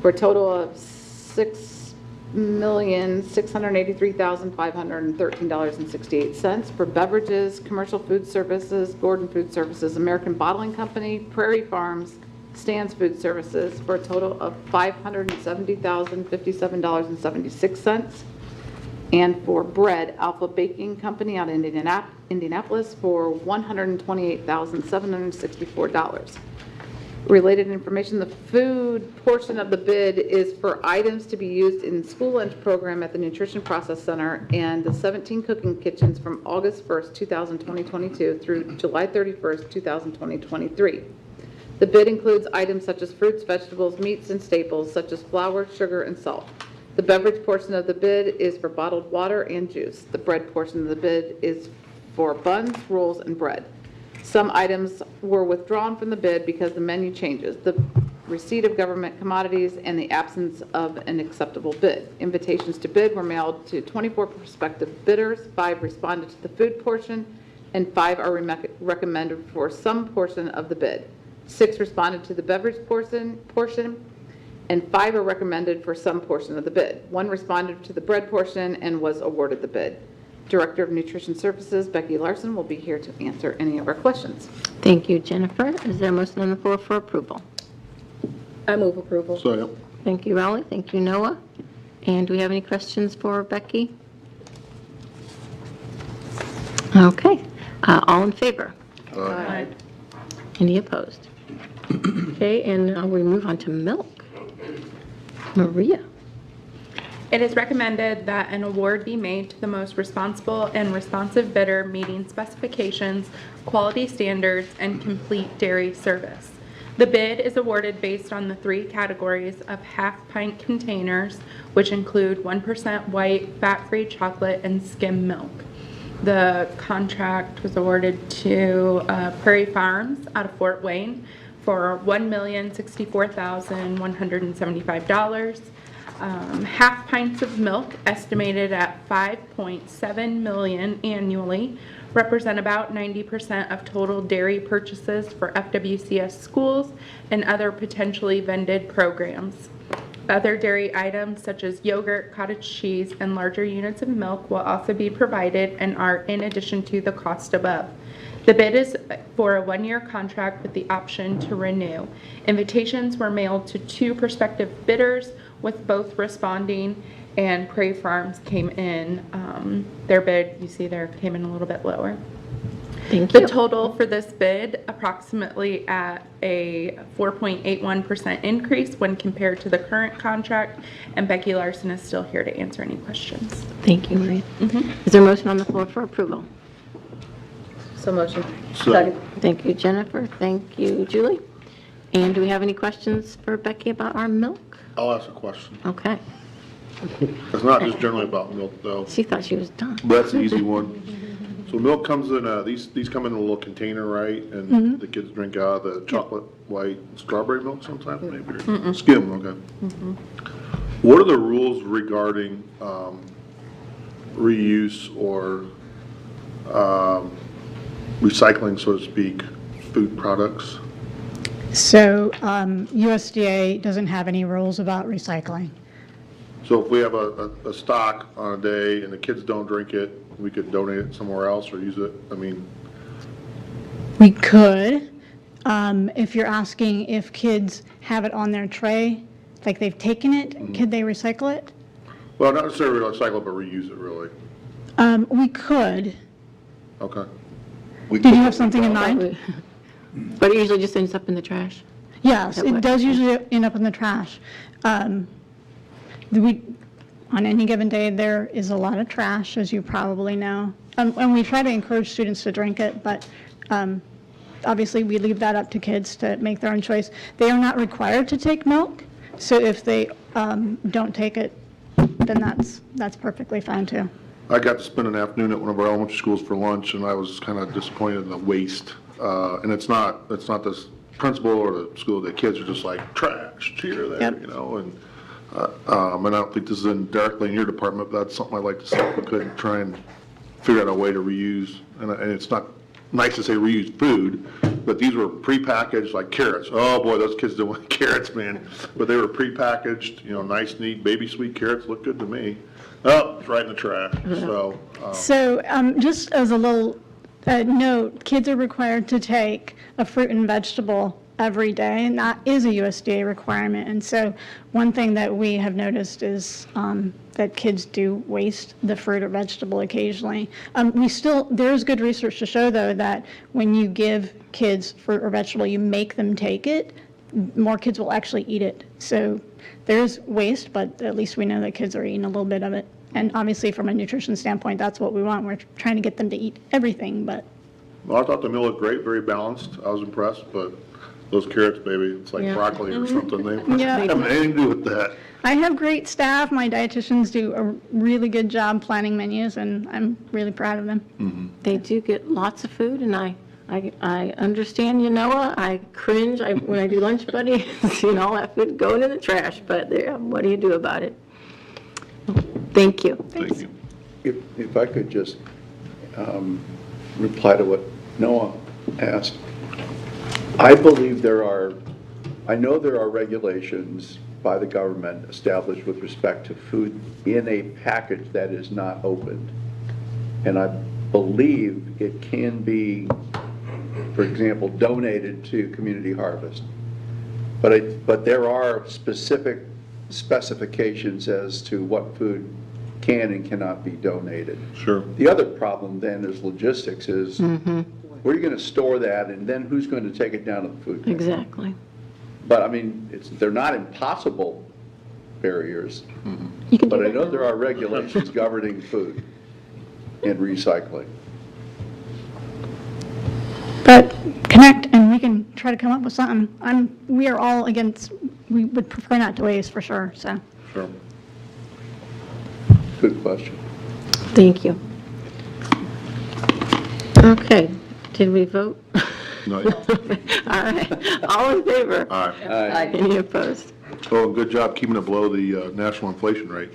[SPEAKER 5] for a total of $6,683,513.68. For beverages, Commercial Food Services, Gordon Food Services, American Bottling Company, Prairie Farms, Stan's Food Services for a total of $570,057.76. And for bread, Alpha Baking Company out in Indianapolis for $128,764. Related information, the food portion of the bid is for items to be used in school lunch program at the Nutrition Process Center and the 17 cooking kitchens from August 1st, 2022 through July 31st, 2023. The bid includes items such as fruits, vegetables, meats, and staples such as flour, sugar, and salt. The beverage portion of the bid is for bottled water and juice. The bread portion of the bid is for buns, rolls, and bread. Some items were withdrawn from the bid because the menu changes, the receipt of government commodities, and the absence of an acceptable bid. Invitations to bid were mailed to 24 prospective bidders, 5 responded to the food portion, and 5 are recommended for some portion of the bid. 6 responded to the beverage portion, and 5 are recommended for some portion of the bid. 1 responded to the bread portion and was awarded the bid. Director of Nutrition Services, Becky Larson, will be here to answer any of our questions.
[SPEAKER 1] Thank you, Jennifer. Is there a motion on the floor for approval?
[SPEAKER 7] I move approval.
[SPEAKER 10] Second.
[SPEAKER 1] Thank you, Raleigh. Thank you, Noah. And do we have any questions for Becky? Okay. All in favor?
[SPEAKER 10] Aye.
[SPEAKER 1] Any opposed? Okay, and now we move on to milk. Maria.
[SPEAKER 6] It is recommended that an award be made to the most responsible and responsive bidder meeting specifications, quality standards, and complete dairy service. The bid is awarded based on the 3 categories of half-pint containers, which include 1% white, fat-free chocolate, and skim milk. The contract was awarded to Prairie Farms out of Fort Wayne for $1,064,175. Half pints of milk, estimated at 5.7 million annually, represent about 90% of total dairy purchases for FWCS schools and other potentially vended programs. Other dairy items such as yogurt, cottage cheese, and larger units of milk will also be provided and are in addition to the cost above. The bid is for a 1-year contract with the option to renew. Invitations were mailed to 2 prospective bidders, with both responding, and Prairie Farms came in, their bid, you see there, came in a little bit lower.
[SPEAKER 1] Thank you.
[SPEAKER 6] The total for this bid approximately at a 4.81% increase when compared to the current contract, and Becky Larson is still here to answer any questions.
[SPEAKER 1] Thank you, Maria. Is there a motion on the floor for approval?
[SPEAKER 4] So motion.
[SPEAKER 10] Second.
[SPEAKER 1] Thank you, Jennifer. Thank you, Julie. And do we have any questions for Becky about our milk?
[SPEAKER 10] I'll ask a question.
[SPEAKER 1] Okay.
[SPEAKER 10] It's not just generally about milk, though.
[SPEAKER 1] She thought she was done.
[SPEAKER 10] But that's an easy one. So milk comes in, these come in a little container, right? And the kids drink out of the chocolate, white, strawberry milk sometimes, maybe? Or skim, okay. What are the rules regarding reuse or recycling, so to speak, food products?
[SPEAKER 12] So USDA doesn't have any rules about recycling.
[SPEAKER 10] So if we have a stock on a day and the kids don't drink it, we could donate it somewhere else or use it? I mean,
[SPEAKER 12] We could, if you're asking if kids have it on their tray, like they've taken it, could they recycle it?
[SPEAKER 10] well, not necessarily recycle, but reuse it, really.
[SPEAKER 12] We could.
[SPEAKER 10] Okay.
[SPEAKER 12] Did you have something in mind?
[SPEAKER 1] But it usually just ends up in the trash.
[SPEAKER 12] Yes,
[SPEAKER 1] That
[SPEAKER 12] it
[SPEAKER 1] way.
[SPEAKER 12] does usually end up in the trash. On any given day, there is a lot of trash, as you probably know. And we try to encourage students to drink it, but obviously we leave that up to kids to make their own choice. They are not required to take milk, so if they don't take it, then that's perfectly fine too.
[SPEAKER 10] I got to spend an afternoon at one of our elementary schools for lunch, and I was kind of disappointed in the waste. And it's not the principal or the school, the kids are just like, trash, cheer there,
[SPEAKER 12] Yep.
[SPEAKER 10] you know, and I don't think this is directly in your department, but that's something I'd like to see if we could try and figure out a way to reuse. And it's not nice to say reuse food, but these were prepackaged, like carrots. Oh, boy, those kids don't want carrots, man. But they were prepackaged, you know, nice, neat, baby sweet carrots, look good to me. Oh, it's right in the trash, so.
[SPEAKER 12] So just as a little note, kids are required to take a fruit and vegetable every day, and that is a USDA requirement. And so one thing that we have noticed is that kids do waste the fruit or vegetable occasionally. There's good research to show, though, that when you give kids fruit or vegetable, you make them take it, more kids will actually eat it. So there's waste, but at least we know that kids are eating a little bit of it. And obviously, from a nutrition standpoint, that's what we want. We're trying to get them to eat everything, but.
[SPEAKER 10] Well, I thought the meal looked great, very balanced. I was impressed, but those carrots, baby, it's like
[SPEAKER 1] Yeah.
[SPEAKER 10] broccoli or something. They
[SPEAKER 12] Yeah.
[SPEAKER 10] don't have anything to do with that.
[SPEAKER 12] I have great staff. My dietitians do a really good job planning menus, and I'm really proud of them.
[SPEAKER 1] They do get lots of food, and I I understand you, Noah. I cringe when I do lunch buddies, all that food going in the trash, but what do you do about it? Thank you.
[SPEAKER 10] Thank you.
[SPEAKER 3] If I could just reply to what Noah asked. I believe I know there are regulations by the government established with respect to food in a package that is not opened. And I believe it can be, for example, donated to Community Harvest. But there are specific specifications as to what food can and cannot be donated.
[SPEAKER 10] Sure.
[SPEAKER 3] The other problem then is logistics is, where are you going to store that, and then who's going to take it down to the food bank?
[SPEAKER 1] Exactly.
[SPEAKER 3] But I mean, they're not impossible barriers,
[SPEAKER 1] You can do
[SPEAKER 3] but I
[SPEAKER 1] that
[SPEAKER 3] know
[SPEAKER 1] now.
[SPEAKER 3] there are regulations governing food and recycling.
[SPEAKER 12] But connect, and we can try to come up with something. We are all against, we would prefer not to waste for sure, so.
[SPEAKER 10] Sure.
[SPEAKER 3] Good question.
[SPEAKER 1] Thank you. Okay, did we vote?
[SPEAKER 10] No,
[SPEAKER 1] All right, all in favor?
[SPEAKER 10] all right.
[SPEAKER 1] Any opposed?
[SPEAKER 10] Oh, good job keeping it below the national inflation rate.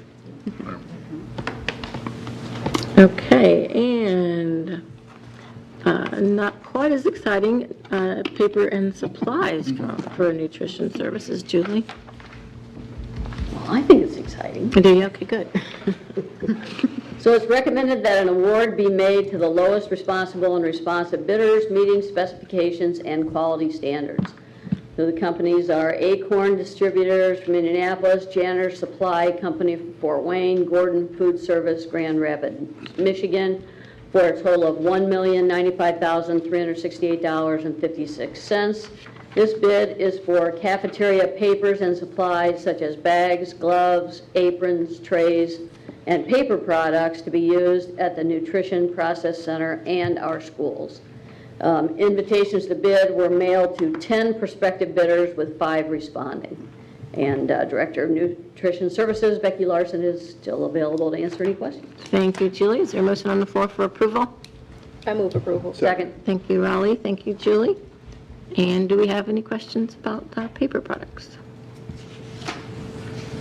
[SPEAKER 1] Okay, and not quite as exciting, paper and supplies for nutrition services. Julie?
[SPEAKER 4] Well, I think it's exciting.
[SPEAKER 1] Do you? Okay, good.
[SPEAKER 4] So it's recommended that an award be made to the lowest responsible and responsive bidders, meeting specifications and quality standards. So the companies are Acorn Distributors from Indianapolis, Janner Supply Company from Fort Wayne, Gordon Food Service, Grand Rapids, Michigan, for a total of $1,095,368.56. This bid is for cafeteria papers and supplies such as bags, gloves, aprons, trays, and paper products to be used at the Nutrition Process Center and our schools. Invitations to bid were mailed to 10 prospective bidders with 5 responding. And Director of Nutrition Services, Becky Larson, is still available to answer any questions.
[SPEAKER 1] Thank you, Julie. Is there a motion on the floor for approval?
[SPEAKER 7] I move approval.
[SPEAKER 4] Second.
[SPEAKER 1] Thank you, Raleigh. Thank you, Julie. And do we have any questions about paper products?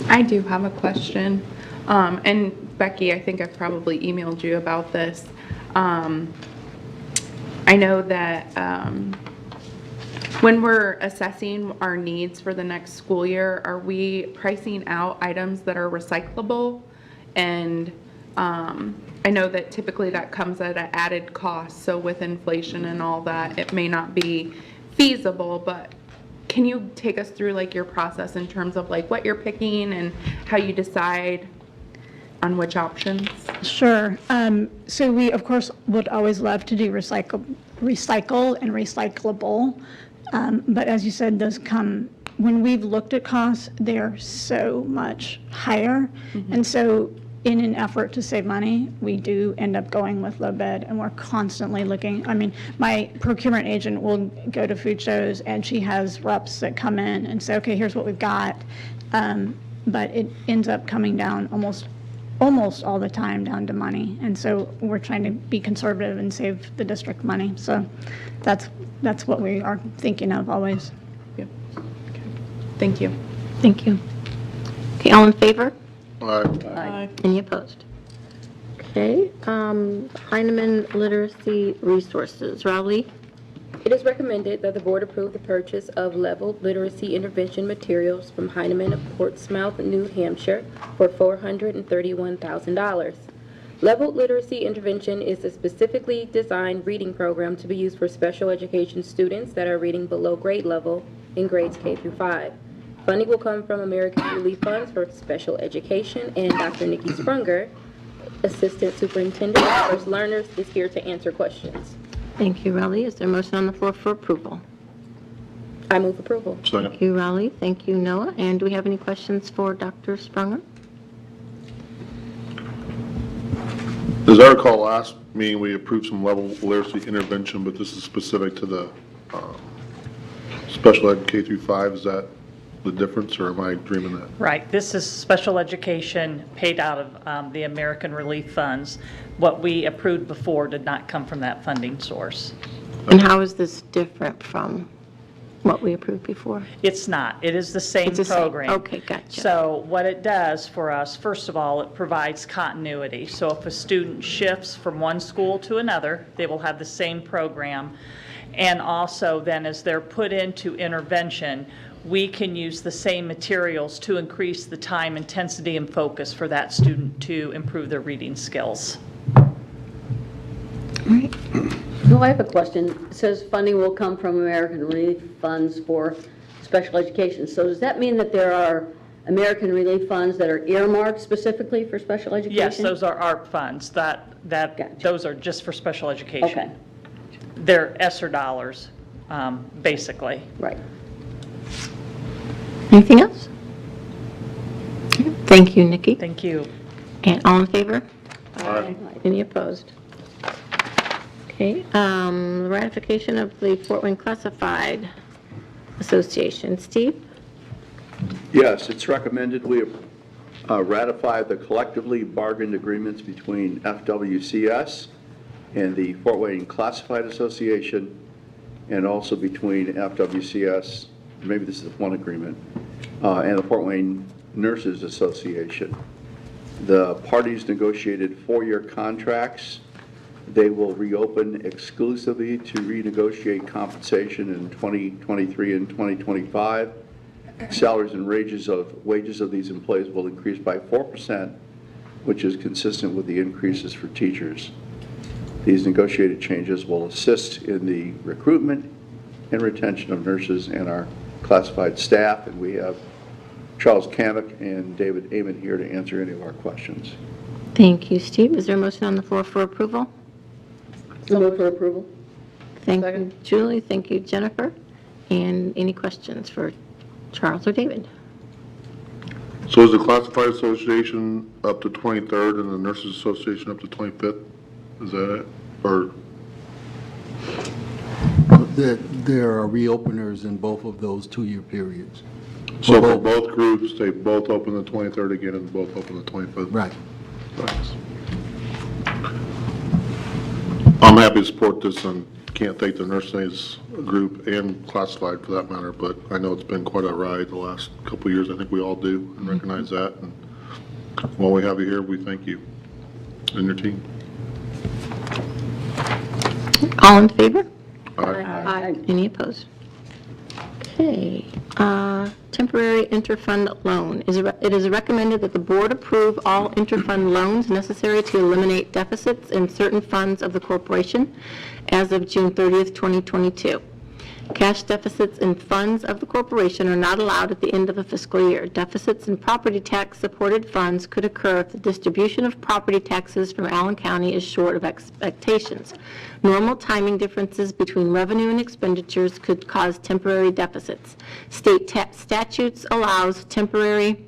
[SPEAKER 6] I do have a question. And Becky, I think I've probably emailed you about this. I know that when we're assessing our needs for the next school year, are we pricing out items that are recyclable? And I know that typically that comes at an added cost, so with inflation and all that, it may not be feasible, but can you take us through like your process in terms of like what you're picking and how you decide on which options?
[SPEAKER 12] Sure. So we, of course, would always love to do recycle and recyclable. But as you said, those come, when we've looked at costs, they are so much higher. And so in an effort to save money, we do end up going with low bid, and we're constantly looking. I mean, my procurement agent will go to food shows, and she has reps that come in and say, okay, here's what we've got. But it ends up coming down almost all the time down to money. And so we're trying to be conservative and save the district money. So that's what we are thinking of always.
[SPEAKER 6] Yeah. Okay. Thank you.
[SPEAKER 1] Thank you. Okay, all in favor?
[SPEAKER 10] All right.
[SPEAKER 1] Any opposed? Okay, Heinemann Literacy Resources. Raleigh?
[SPEAKER 7] It is recommended that the board approve the purchase of leveled literacy intervention materials from Heinemann of Portsmouth, New Hampshire for $431,000. Leveled literacy intervention is a specifically designed reading program to be used for special education students that are reading below grade level in grades K through 5. Funding will come from American Relief Funds for Special Education, and Dr. Nikki Sprunger, Assistant Superintendent of First Learners, is here to answer questions.
[SPEAKER 1] Thank you, Raleigh. Is there a motion on the floor for approval?
[SPEAKER 7] I move approval.
[SPEAKER 10] Second.
[SPEAKER 1] Thank you, Raleigh. Thank you, Noah. And do we have any questions for Dr. Sprunger?
[SPEAKER 10] As I recall, last meeting, we approved some level literacy intervention, but this is specific to the special ed K through 5. Is that the difference, or am I dreaming that?
[SPEAKER 14] Right. This is special education paid out of the American Relief Funds. What we approved before did not come from that funding source.
[SPEAKER 1] And how is this different from what we approved before?
[SPEAKER 14] It's not. It is the same
[SPEAKER 1] It's the same.
[SPEAKER 14] program.
[SPEAKER 1] Okay, gotcha.
[SPEAKER 14] So what it does for us, first of all, it provides continuity. So if a student shifts from one school to another, they will have the same program. And also then as they're put into intervention, we can use the same materials to increase the time, intensity, and focus for that student to improve their reading skills.
[SPEAKER 4] No, I have a question. It says funding will come from American Relief Funds for special education. So does that mean that there are American Relief Funds that are earmarked specifically for special education?
[SPEAKER 14] Yes, those are ARP funds.
[SPEAKER 4] Gotcha.
[SPEAKER 14] Those are just for special education.
[SPEAKER 4] Okay,
[SPEAKER 14] They're ESSER dollars, basically.
[SPEAKER 4] right.
[SPEAKER 1] Anything else? Thank you, Nikki.
[SPEAKER 14] Thank you.
[SPEAKER 1] And all in favor?
[SPEAKER 10] Aye.
[SPEAKER 1] Any opposed? Okay, ratification of the Fort Wayne Classified Association. Steve?
[SPEAKER 3] Yes, it's recommended we ratify the collectively bargained agreements between FWCS and the Fort Wayne Classified Association, and also between FWCS, maybe this is one agreement, and the Fort Wayne Nurses Association. The parties negotiated 4-year contracts. They will reopen exclusively to renegotiate compensation in 2023 and 2025. Salaries and wages of these employees will increase by 4%, which is consistent with the increases for teachers. These negotiated changes will assist in the recruitment and retention of nurses and our classified staff, and we have Charles Kamek and David Amon here to answer any of our questions.
[SPEAKER 1] Thank you, Steve. Is there a motion on the floor for approval?
[SPEAKER 4] So move for approval?
[SPEAKER 1] Thank you, Julie. Thank you, Jennifer. And any questions for Charles or David?
[SPEAKER 10] So is the Classified Association up to 23rd and the Nurses Association up to 25th? Is that it? Or,
[SPEAKER 15] There are reopeners in both of those 2-year periods.
[SPEAKER 10] so for both groups, they both open the 23rd again and both open the 25th?
[SPEAKER 15] Right.
[SPEAKER 10] Thanks. I'm happy to support this and can't thank the nurses group and classified for that matter, but I know it's been quite a ride the last couple of years. I think we all do and recognize that. And while we have you here, we thank you and your team.
[SPEAKER 1] All in favor?
[SPEAKER 10] Aye.
[SPEAKER 1] Any opposed? Okay. Temporary interfund loan. It is recommended that the board approve all interfund loans necessary to eliminate deficits in certain funds of the corporation as of June 30th, 2022. Cash deficits in funds of the corporation are not allowed at the end of a fiscal year. Deficits in property tax supported funds could occur if the distribution of property taxes from Allen County is short of expectations. Normal timing differences between revenue and expenditures could cause temporary deficits. State statutes allows temporary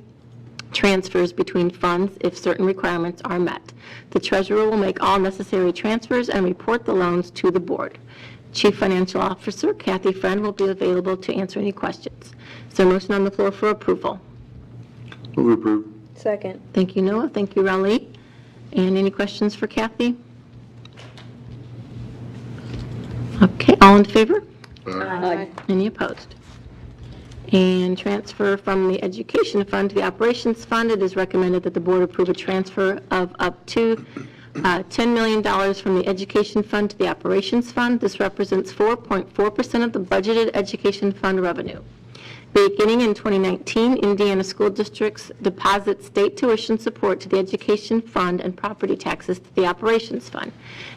[SPEAKER 1] transfers between funds if certain requirements are met. The treasurer will make all necessary transfers and report the loans to the board. Chief Financial Officer Kathy Friend will be available to answer any questions. Is there a motion on the floor for approval?
[SPEAKER 10] Move to approve.
[SPEAKER 7] Second.
[SPEAKER 1] Thank you, Noah. Thank you, Raleigh. And any questions for Kathy? Okay, all in favor?
[SPEAKER 4] Aye.
[SPEAKER 1] Any opposed? And transfer from the Education Fund to the Operations Fund. It is recommended that the board approve a transfer of up to $10 million from the Education Fund to the Operations Fund. This represents 4.4% of the budgeted Education Fund revenue. Beginning in 2019, Indiana school districts deposit state tuition support to the Education Fund and property taxes to the Operations Fund.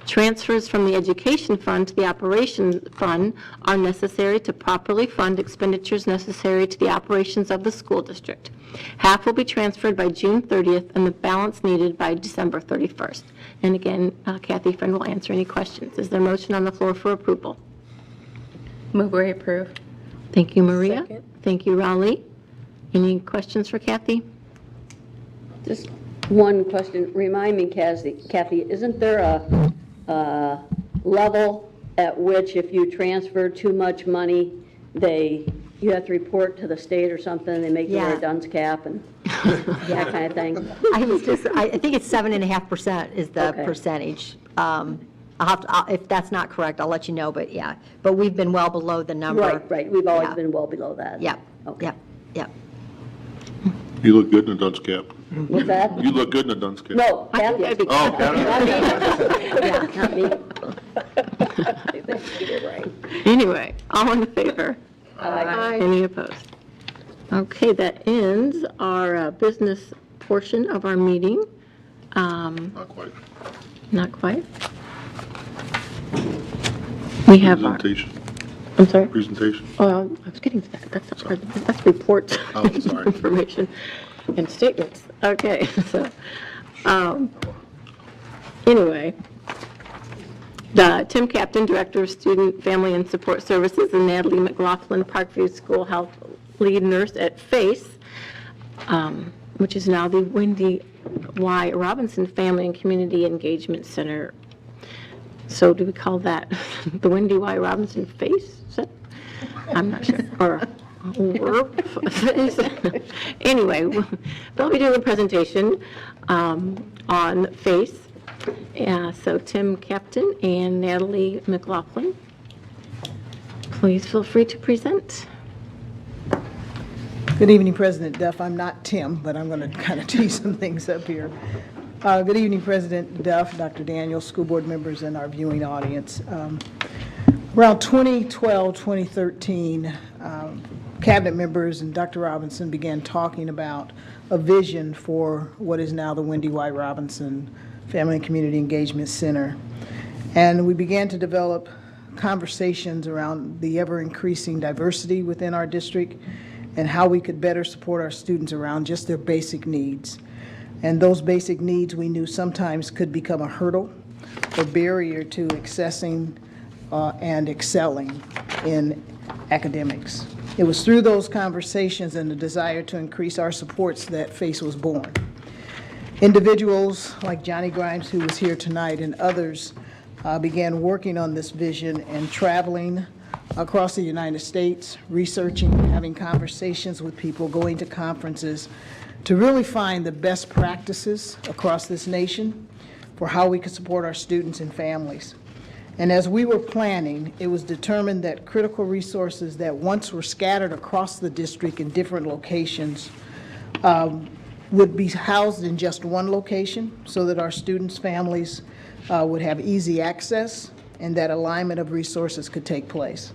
[SPEAKER 1] Transfers from the Education Fund to the Operations Fund are necessary to properly fund expenditures necessary to the operations of the school district. Half will be transferred by June 30th and the balance needed by December 31st. And again, Kathy Friend will answer any questions. Is there a motion on the floor for approval?
[SPEAKER 6] Move we approve.
[SPEAKER 1] Thank you, Maria.
[SPEAKER 7] Second.
[SPEAKER 1] Thank you, Raleigh. Any questions for Kathy?
[SPEAKER 4] Just one question. Remind me, Kathy, isn't there a level at which if you transfer too much money, you have to report to the state or something, they make you wear a dunce cap and that kind of thing?
[SPEAKER 2] I think it's 7.5% is the
[SPEAKER 4] Okay.
[SPEAKER 2] percentage. if that's not correct, I'll let you know, but yeah. But we've been well below the number.
[SPEAKER 4] Right, we've always
[SPEAKER 2] Yeah.
[SPEAKER 4] been well below that.
[SPEAKER 2] Yep,
[SPEAKER 4] Okay.
[SPEAKER 2] yep.
[SPEAKER 10] You look good in a dunce cap.
[SPEAKER 4] What's that?
[SPEAKER 10] You look good in a dunce cap.
[SPEAKER 4] No, Kathy.
[SPEAKER 10] Oh, Kathy.
[SPEAKER 2] Yeah.
[SPEAKER 4] Not me.
[SPEAKER 1] Anyway, all in favor? Any opposed? Okay, that ends our business portion of our meeting.
[SPEAKER 10] Not quite.
[SPEAKER 1] Not quite. We have our,
[SPEAKER 10] Presentation.
[SPEAKER 1] I'm sorry?
[SPEAKER 10] Presentation.
[SPEAKER 1] Oh, I was getting to that. That's reports.
[SPEAKER 10] Oh, sorry.
[SPEAKER 1] Information and statements. Okay, so, anyway, Tim Captain, Director of Student, Family, and Support Services, and Natalie McLaughlin, Parkview School Health Lead Nurse at FACE, which is now the Wendy Y. Robinson Family and Community Engagement Center. So do we call that the Wendy Y. Robinson FACE? Is that, I'm not sure. Or anyway, they'll be doing a presentation on FACE. So Tim Captain and Natalie McLaughlin, please feel free to present.
[SPEAKER 16] Good evening, President Duff. I'm not Tim, but I'm going to kind of tee some things up here. Good evening, President Duff, Dr. Daniel, school board members, and our viewing audience. Around 2012, 2013, cabinet members and Dr. Robinson began talking about a vision for what is now the Wendy Y. Robinson Family and Community Engagement Center. And we began to develop conversations around the ever-increasing diversity within our district and how we could better support our students around just their basic needs. And those basic needs we knew sometimes could become a hurdle or barrier to accessing and excelling in academics. It was through those conversations and the desire to increase our supports that FACE was born. Individuals like Johnny Grimes, who was here tonight, and others began working on this vision and traveling across the United States, researching, having conversations with people, going to conferences to really find the best practices across this nation for how we could support our students and families. And as we were planning, it was determined that critical resources that once were scattered across the district in different locations would be housed in just one location so that our students' families would have easy access and that alignment of resources could take place.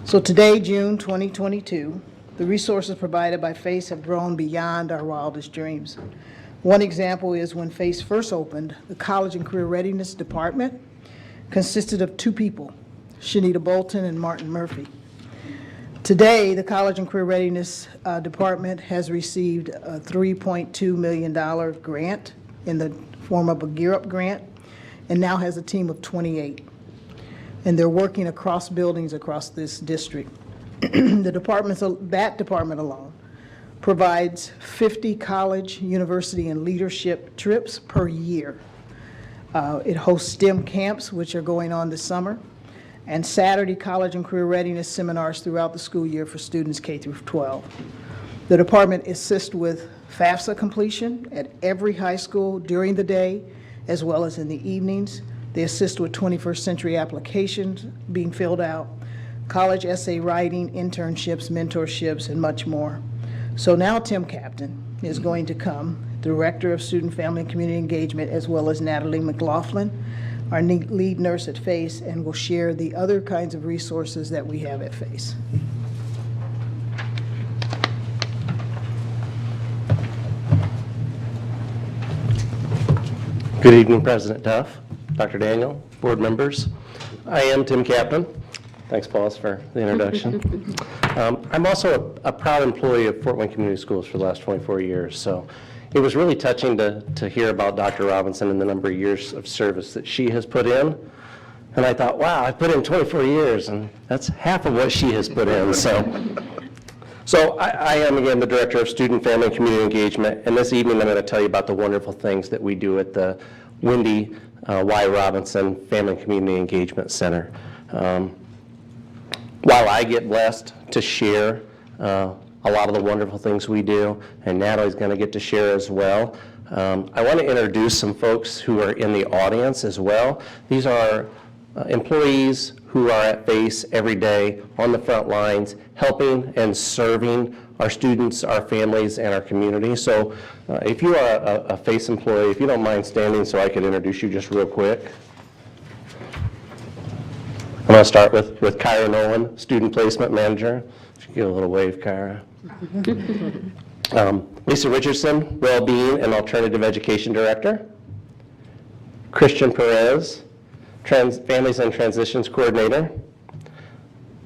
[SPEAKER 16] So today, June 2022, the resources provided by FACE have grown beyond our wildest dreams. One example is when FACE first opened, the College and Career Readiness Department consisted of 2 people, Shanita Bolton and Martin Murphy. Today, the College and Career Readiness Department has received a $3.2 million grant in the form of a Gear Up grant and now has a team of 28. And they're working across buildings across this district. That department alone provides 50 college, university, and leadership trips per year. It hosts STEM camps, which are going on this summer, and Saturday college and career readiness seminars throughout the school year for students K through 12. The department assists with FAFSA completion at every high school during the day, as well as in the evenings. They assist with 21st century applications being filled out, college essay writing, internships, mentorships, and much more. So now Tim Captain is going to come, Director of Student, Family, and Community Engagement, as well as Natalie McLaughlin, our lead nurse at FACE, and will share the other kinds of resources that we have at FACE.
[SPEAKER 17] Good evening, President Duff, Dr. Daniel, board members. I am Tim Captain. Thanks, Paulus, for the introduction. I'm also a proud employee of Fort Wayne Community Schools for the last 24 years, so it was really touching to hear about Dr. Robinson and the number of years of service that she has put in. And I thought, wow, I put in 24 years, and that's half of what she has put in. So I am, again, the Director of Student, Family, and Community Engagement, and this evening I'm going to tell you about the wonderful things that we do at the Wendy Y. Robinson Family and Community Engagement Center. While I get blessed to share a lot of the wonderful things we do, and Natalie's going to get to share as well. I want to introduce some folks who are in the audience as well. These are employees who are at FACE every day on the front lines, helping and serving our students, our families, and our community. So if you are a FACE employee, if you don't mind standing so I can introduce you just real quick. I'm going to start with Kyra Nolan, Student Placement Manager. Get a little wave, Kyra. Lisa Richardson, Wellbeing and Alternative Education Director. Christian Perez, Families and Transitions Coordinator.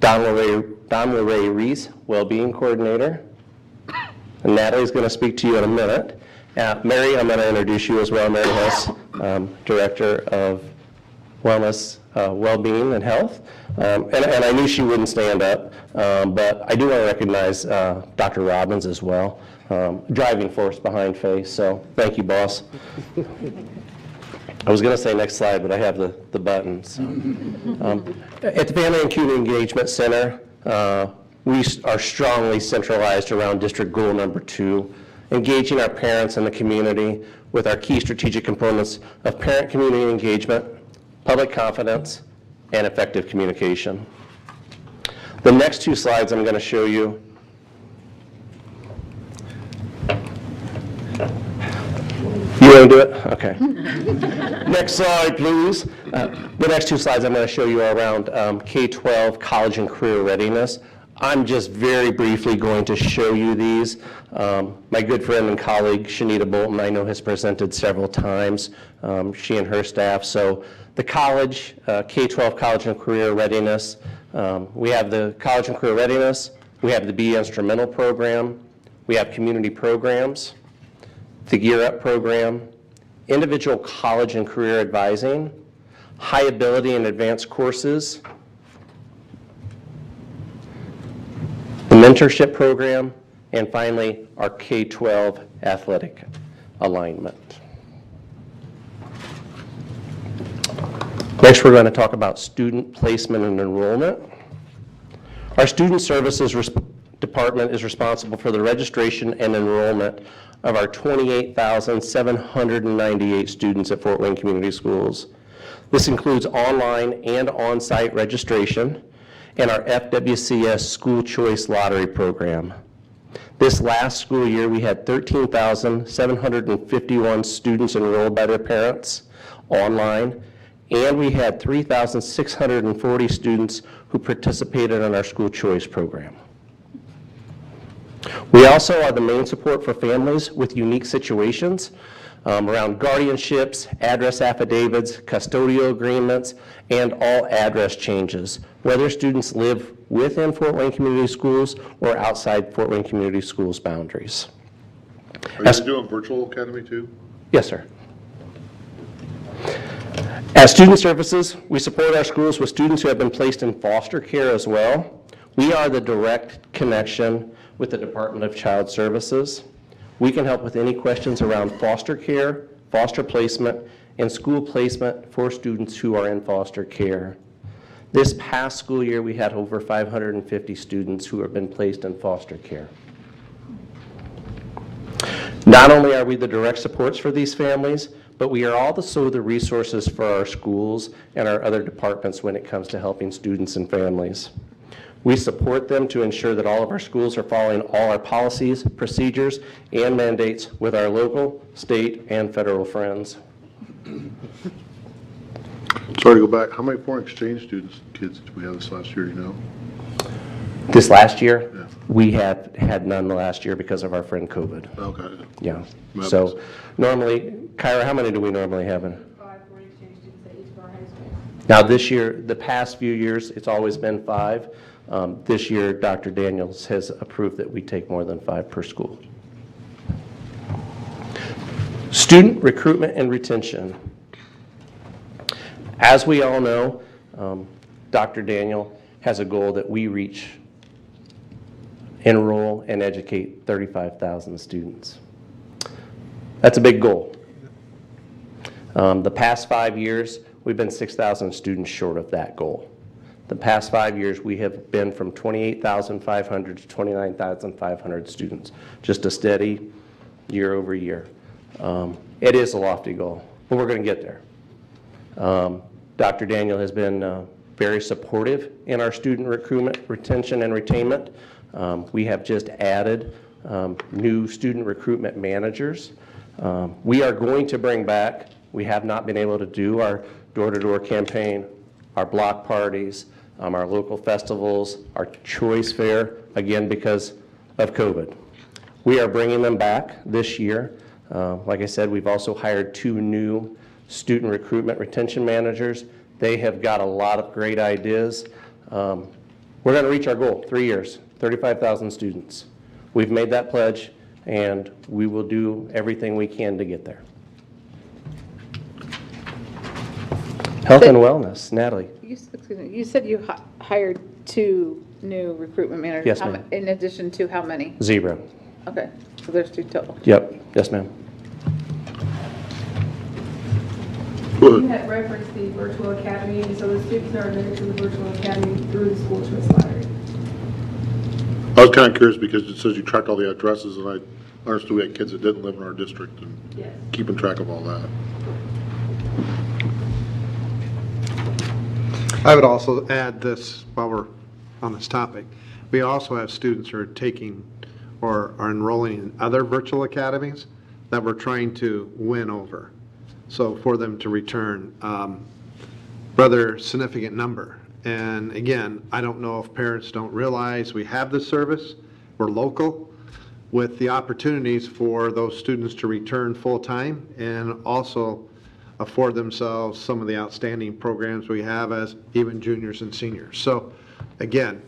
[SPEAKER 17] Don LeRae Reese, Wellbeing Coordinator. And Natalie's going to speak to you in a minute. Mary, I'm going to introduce you as well. Mary Hess, Director of Wellness, Wellbeing and Health. And I knew she wouldn't stand up, but I do want to recognize Dr. Robbins as well, driving force behind FACE. So thank you, boss. I was going to say next slide, but I have the buttons. At the Family and Community Engagement Center, we are strongly centralized around district goal number 2, engaging our parents and the community with our key strategic components of parent-community engagement, public confidence, and effective communication. The next 2 slides I'm going to show you. You want to do it? Okay. Next slide, please. The next 2 slides I'm going to show you are around K-12 college and career readiness. I'm just very briefly going to show you these. My good friend and colleague, Shanita Bolton, I know has presented several times, she and her staff. So the college, K-12 college and career readiness, we have the college and career readiness, we have the Be Instrumental program, we have community programs, the Gear Up program, individual college and career advising, high ability and advanced courses, the mentorship program, and finally, our K-12 athletic alignment. Next, we're going to talk about student placement and enrollment. Our Student Services Department is responsible for the registration and enrollment of our 28,798 students at Fort Wayne Community Schools. This includes online and on-site registration and our FWCS School Choice Lottery program. This last school year, we had 13,751 students enrolled by their parents online, and we had 3,640 students who participated in our school choice program. We also are the main support for families with unique situations around guardianships, address affidavits, custodial agreements, and all address changes, whether students live within Fort Wayne Community Schools or outside Fort Wayne Community Schools boundaries.
[SPEAKER 10] Are you doing virtual academy too?
[SPEAKER 17] Yes, sir. As Student Services, we support our schools with students who have been placed in foster care as well. We are the direct connection with the Department of Child Services. We can help with any questions around foster care, foster placement, and school placement for students who are in foster care. This past school year, we had over 550 students who have been placed in foster care. Not only are we the direct supports for these families, but we are also the resources for our schools and our other departments when it comes to helping students and families. We support them to ensure that all of our schools are following all our policies, procedures, and mandates with our local, state, and federal friends.
[SPEAKER 10] Sorry to go back. How many foreign exchange kids did we have this last year, do you know?
[SPEAKER 17] This last year,
[SPEAKER 10] Yeah.
[SPEAKER 17] we had none last year because of our friend COVID.
[SPEAKER 10] Okay.
[SPEAKER 17] Yeah.
[SPEAKER 10] That
[SPEAKER 17] So
[SPEAKER 10] makes-
[SPEAKER 17] normally, Kyra, how many do we normally have in? 5 foreign exchange students at each of our high schools. Now this year, the past few years, it's always been 5. This year, Dr. Daniels has approved that we take more than 5 per school. Student recruitment and retention. As we all know, Dr. Daniel has a goal that we reach, enroll and educate 35,000 students. That's a big goal. The past 5 years, we've been 6,000 students short of that goal. The past 5 years, we have been from 28,500 to 29,500 students, just a steady year over year. It is a lofty goal, but we're going to get there. Dr. Daniel has been very supportive in our student recruitment, retention, and retainment. We have just added new student recruitment managers. We are going to bring back, we have not been able to do our door-to-door campaign, our block parties, our local festivals, our choice fair, again because of COVID. We are bringing them back this year. Like I said, we've also hired 2 new student recruitment retention managers. They have got a lot of great ideas. We're going to reach our goal, 3 years, 35,000 students. We've made that pledge, and we will do everything we can to get there. Health and wellness, Natalie.
[SPEAKER 5] You said you hired 2 new recruitment managers.
[SPEAKER 17] Yes, ma'am.
[SPEAKER 5] In addition to how many?
[SPEAKER 17] 0.
[SPEAKER 5] Okay, so there's 2 total.
[SPEAKER 17] Yep, yes, ma'am.
[SPEAKER 18] You had referenced the virtual academy, and so the students are admitted to the virtual academy through the school choice lottery.
[SPEAKER 10] I was kind of curious because it says you tracked all the addresses, and I understood we had kids that didn't live in our district, and
[SPEAKER 18] Yes.
[SPEAKER 10] keeping track of all that.
[SPEAKER 11] I would also add this while we're on this topic. We also have students who are taking or are enrolling in other virtual academies that we're trying to win over. So for them to return, rather significant number. And again, I don't know if parents don't realize we have this service, we're local, with the opportunities for those students to return full-time and also afford themselves some of the outstanding programs we have as even juniors and seniors. So again,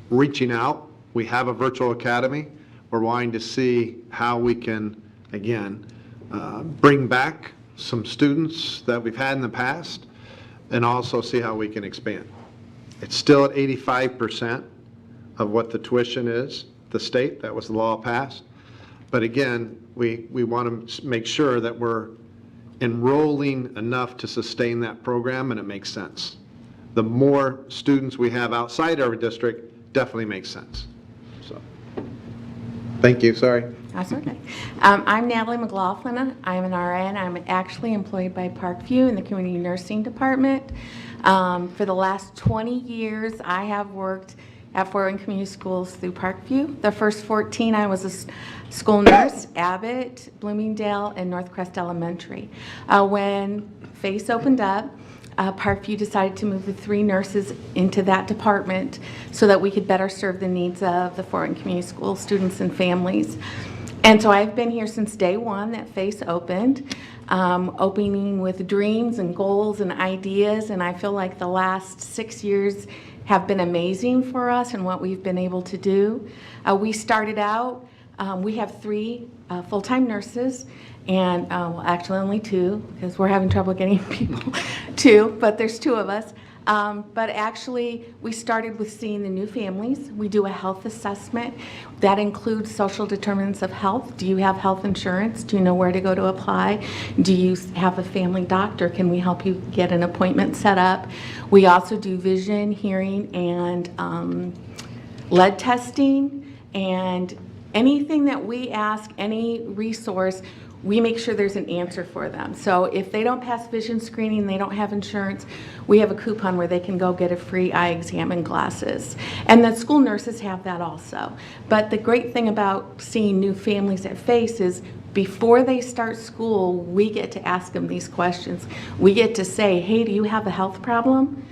[SPEAKER 11] reaching out, we have a virtual academy. We're wanting to see how we can, again, bring back some students that we've had in the past and also see how we can expand. It's still at 85% of what the tuition is, the state, that was the law passed. But again, we want to make sure that we're enrolling enough to sustain that program and it makes sense. The more students we have outside our district definitely makes sense. So, thank you, sorry.
[SPEAKER 19] That's okay. I'm Natalie McLaughlin. I'm an RN. I'm actually employed by Parkview in the community nursing department. For the last 20 years, I have worked at Fort Wayne Community Schools through Parkview. The first 14, I was a school nurse, Abbott, Bloomingdale, and Northcrest Elementary. When FACE opened up, Parkview decided to move the 3 nurses into that department so that we could better serve the needs of the Fort Wayne Community School students and families. And so I've been here since day one that FACE opened, opening with dreams and goals and ideas, and I feel like the last 6 years have been amazing for us and what we've been able to do. We started out, we have 3 full-time nurses, and well, actually only 2 because we're having trouble getting people 2, but there's 2 of us. But actually, we started with seeing the new families. We do a health assessment. That includes social determinants of health. Do you have health insurance? Do you know where to go to apply? Do you have a family doctor? Can we help you get an appointment set up? We also do vision, hearing, and lead testing. And anything that we ask, any resource, we make sure there's an answer for them. So if they don't pass vision screening, they don't have insurance, we have a coupon where they can go get a free eye exam and glasses. And the school nurses have that also. But the great thing about seeing new families at FACE is before they start school, we get to ask them these questions. We get to say, hey, do you have a health problem?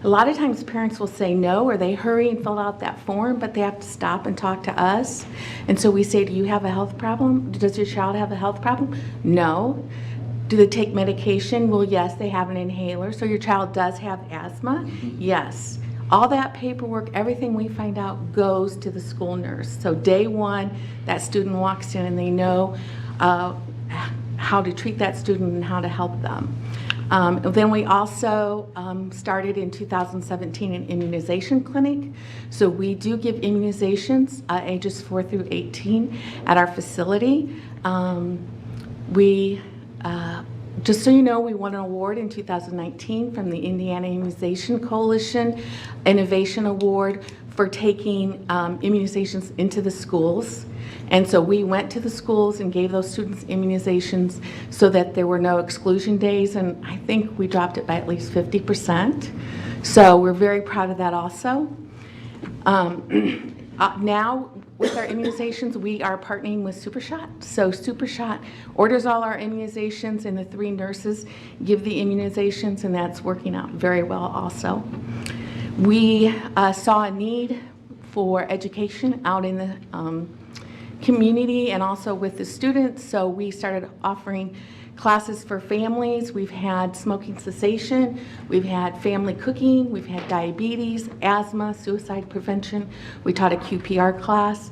[SPEAKER 19] A lot of times parents will say no, or they hurry and fill out that form, but they have to stop and talk to us. And so we say, do you have a health problem? Does your child have a health problem? No. Do they take medication? Well, yes, they have an inhaler. So your child does have asthma? Yes. All that paperwork, everything we find out goes to the school nurse. So day one, that student walks in and they know how to treat that student and how to help them. Then we also started in 2017 an immunization clinic. So we do give immunizations ages 4 through 18 at our facility. We Just so you know, we won an award in 2019 from the Indiana Immunization Coalition Innovation Award for taking immunizations into the schools. And so we went to the schools and gave those students immunizations so that there were no exclusion days, and I think we dropped it by at least 50%. So we're very proud of that also. Now, with our immunizations, we are partnering with SuperShot. So SuperShot orders all our immunizations, and the 3 nurses give the immunizations, and that's working out very well also. We saw a need for education out in the community and also with the students, so we started offering classes for families. We've had smoking cessation, we've had family cooking, we've had diabetes, asthma, suicide prevention. We taught a QPR class.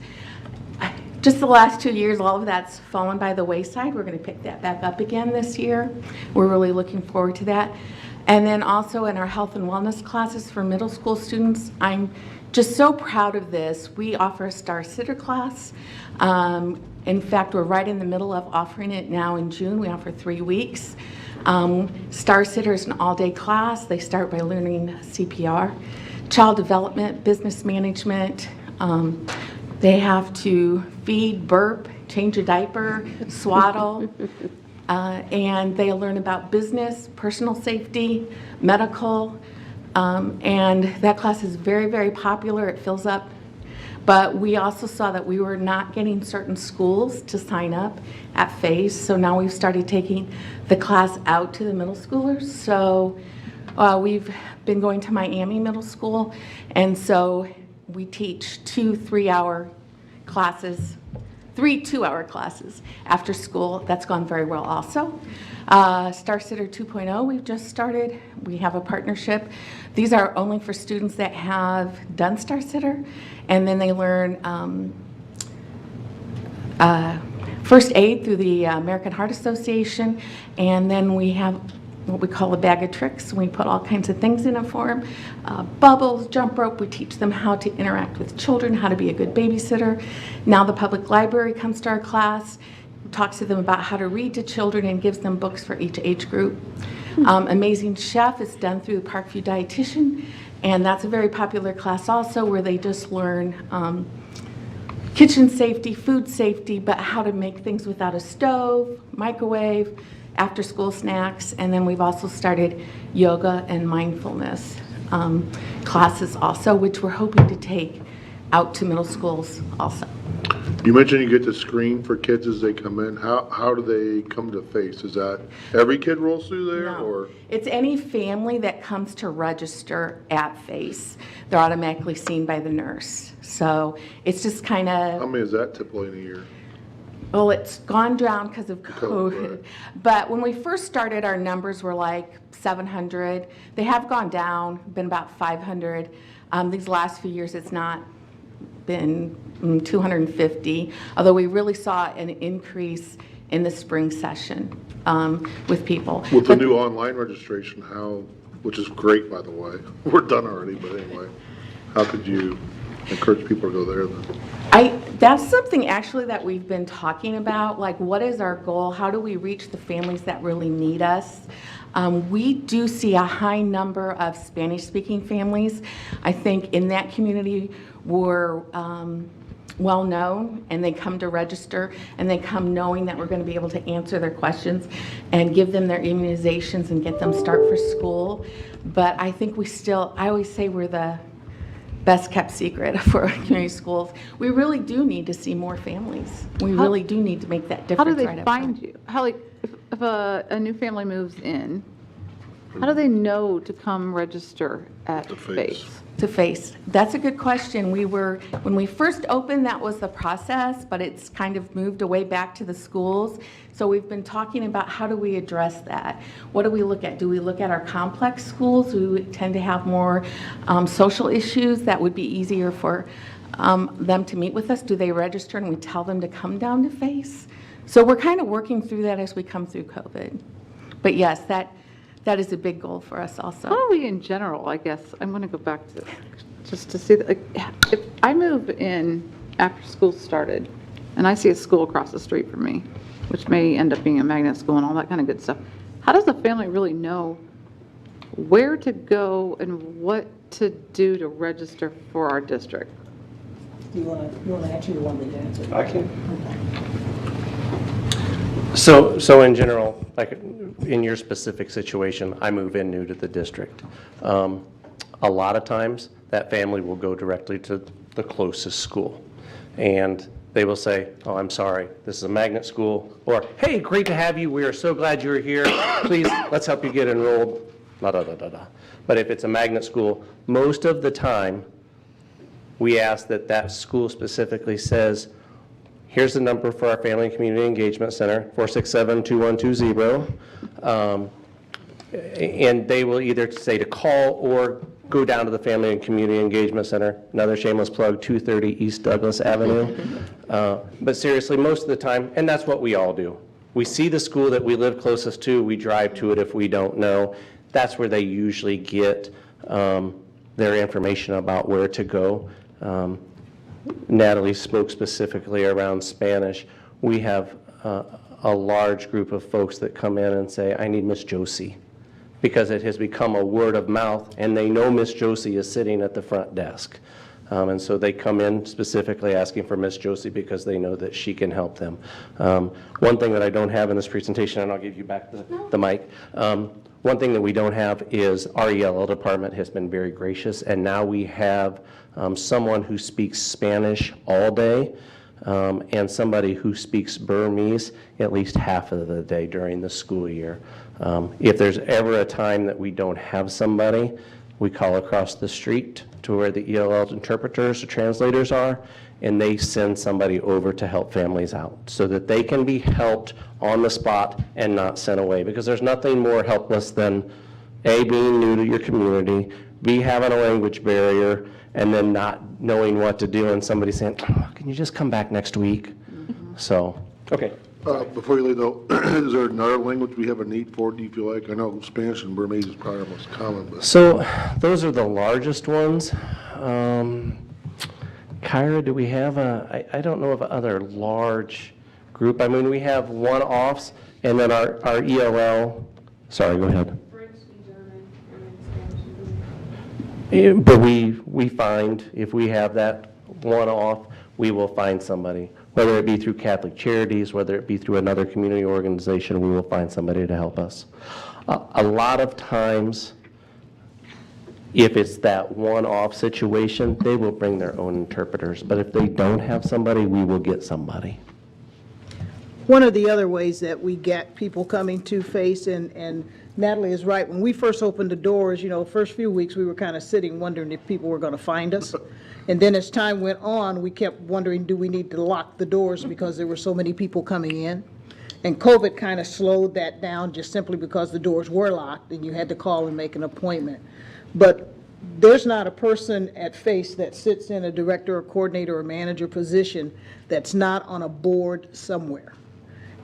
[SPEAKER 19] Just the last 2 years, all of that's fallen by the wayside. We're going to pick that back up again this year. We're really looking forward to that. And then also in our health and wellness classes for middle school students, I'm just so proud of this. We offer a Star Sitter class. In fact, we're right in the middle of offering it now in June. We offer 3 weeks. Star Sitter is an all-day class. They start by learning CPR, child development, business management. They have to feed, burp, change a diaper, swaddle, and they learn about business, personal safety, medical, and that class is very, very popular. It fills up. But we also saw that we were not getting certain schools to sign up at FACE, so now we've started taking the class out to the middle schoolers. So we've been going to Miami Middle School, and so we teach 2 3-hour classes, 3 2-hour classes after school. That's gone very well also. Star Sitter 2.0 we've just started. We have a partnership. These are only for students that have done Star Sitter, and then they learn first aid through the American Heart Association, and then we have what we call a bag of tricks. We put all kinds of things in it for them. Bubbles, jump rope, we teach them how to interact with children, how to be a good babysitter. Now the public library comes to our class, talks to them about how to read to children, and gives them books for each age group. Amazing Chef is done through the Parkview Dietitian, and that's a very popular class also, where they just learn kitchen safety, food safety, but how to make things without a stove, microwave, after school snacks. And then we've also started yoga and mindfulness classes also, which we're hoping to take out to middle schools also.
[SPEAKER 10] You mentioned you get to screen for kids as they come in. How do they come to FACE? Is that every kid rolls through there?
[SPEAKER 19] No.
[SPEAKER 10] Or
[SPEAKER 19] It's any family that comes to register at FACE. They're automatically seen by the nurse. So it's just kind of...
[SPEAKER 10] how many is that typically in a year?
[SPEAKER 19] Well, it's gone down because of
[SPEAKER 10] COVID,
[SPEAKER 19] COVID.
[SPEAKER 10] right.
[SPEAKER 19] But when we first started, our numbers were like 700. They have gone down, been about 500. These last few years, it's not been 250, although we really saw an increase in the spring session with people.
[SPEAKER 10] With the new online registration, which is great, by the way. We're done already, but anyway, how could you encourage people to go there then?
[SPEAKER 19] That's something actually that we've been talking about, like what is our goal? How do we reach the families that really need us? We do see a high number of Spanish-speaking families. I think in that community we're well-known, and they come to register, and they come knowing that we're going to be able to answer their questions and give them their immunizations and get them start for school. But I think I always say we're the best kept secret for community schools. We really do need to see more families. We really do need to make that difference.
[SPEAKER 5] How do they
[SPEAKER 19] right up
[SPEAKER 5] find
[SPEAKER 19] front.
[SPEAKER 5] you? How, like, if a new family moves in, how do they know to come register at FACE?
[SPEAKER 19] To FACE. That's a good question. When we first opened, that was the process, but it's kind of moved away back to the schools. So we've been talking about how do we address that? What do we look at? Do we look at our complex schools who tend to have more social issues that would be easier for them to meet with us? Do they register and we tell them to come down to FACE? So we're kind of working through that as we come through COVID. But yes, that is a big goal for us also.
[SPEAKER 5] How are we in general, I guess? I'm going to go back to just to see, like, if I move in after school started and I see a school across the street from me, which may end up being a magnet school and all that kind of good stuff, how does the family really know where to go and what to do to register for our district?
[SPEAKER 16] You want to answer, you want me to answer?
[SPEAKER 17] I can. So in general, like in your specific situation, I move in new to the district. A lot of times, that family will go directly to the closest school. And they will say, oh, I'm sorry, this is a magnet school, or, hey, great to have you, we are so glad you're here, please, let's help you get enrolled, da-da-da-da-da. But if it's a magnet school, most of the time, we ask that that school specifically says, here's the number for our Family and Community Engagement Center, 467-2120. And they will either say to call or go down to the Family and Community Engagement Center. Another shameless plug, 230 East Douglas Avenue. But seriously, most of the time, and that's what we all do. We see the school that we live closest to, we drive to it if we don't know. That's where they usually get their information about where to go. Natalie spoke specifically around Spanish. We have a large group of folks that come in and say, I need Miss Josie, because it has become a word of mouth, and they know Miss Josie is sitting at the front desk. And so they come in specifically asking for Miss Josie because they know that she can help them. One thing that I don't have in this presentation, and I'll give you back the mic, one thing that we don't have is our ELL department has been very gracious, and now we have someone who speaks Spanish all day, and somebody who speaks Burmese at least half of the day during the school year. If there's ever a time that we don't have somebody, we call across the street to where the ELL interpreters or translators are, and they send somebody over to help families out so that they can be helped on the spot and not sent away. Because there's nothing more helpless than A, being new to your community, B, having a language barrier, and then not knowing what to do, and somebody saying, oh, can you just come back next week? So, okay.
[SPEAKER 10] Before you leave though, is there another language we have a need for, do you feel like? I know Spanish and Burmese is probably our most common, but.
[SPEAKER 17] So those are the largest ones. Kyra, do we have I don't know of other large group. I mean, we have one-offs, and then our ELL, sorry, go ahead. But we find, if we have that one-off, we will find somebody. Whether it be through Catholic Charities, whether it be through another community organization, we will find somebody to help us. A lot of times, if it's that one-off situation, they will bring their own interpreters. But if they don't have somebody, we will get somebody.
[SPEAKER 16] One of the other ways that we get people coming to FACE, and Natalie is right, when we first opened the doors, first few weeks we were kind of sitting wondering if people were going to find us. And then as time went on, we kept wondering, do we need to lock the doors because there were so many people coming in? And COVID kind of slowed that down just simply because the doors were locked and you had to call and make an appointment. But there's not a person at FACE that sits in a director or coordinator or manager position that's not on a board somewhere.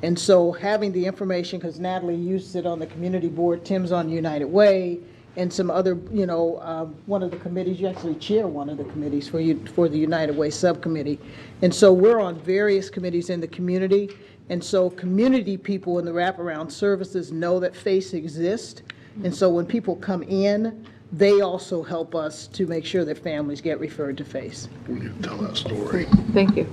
[SPEAKER 16] And so having the information, because Natalie, you sit on the community board, Tim's on United Way, and some other, one of the committees, you actually chair one of the committees for the United Way subcommittee. And so we're on various committees in the community. And so community people in the wraparound services know that FACE exists. And so when people come in, they also help us to make sure that families get referred to FACE.
[SPEAKER 10] We need to tell that story.
[SPEAKER 5] Thank you.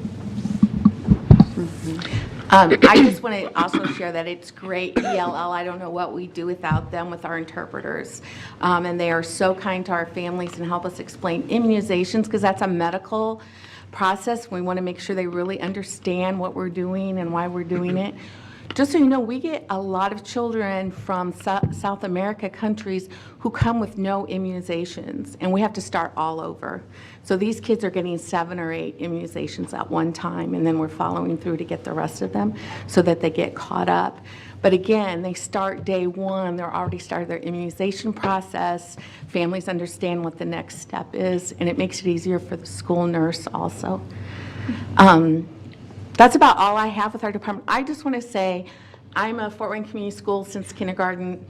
[SPEAKER 19] I just want to also share that it's great, ELL, I don't know what we do without them, with our interpreters. And they are so kind to our families and help us explain immunizations, because that's a medical process. We want to make sure they really understand what we're doing and why we're doing it. Just so you know, we get a lot of children from South America countries who come with no immunizations, and we have to start all over. So these kids are getting 7 or 8 immunizations at one time, and then we're following through to get the rest of them so that they get caught up. But again, they start day one, they're already started their immunization process. Families understand what the next step is, and it makes it easier for the school nurse also. That's about all I have with our department. I just want to say, I'm a Fort Wayne Community School since kindergarten.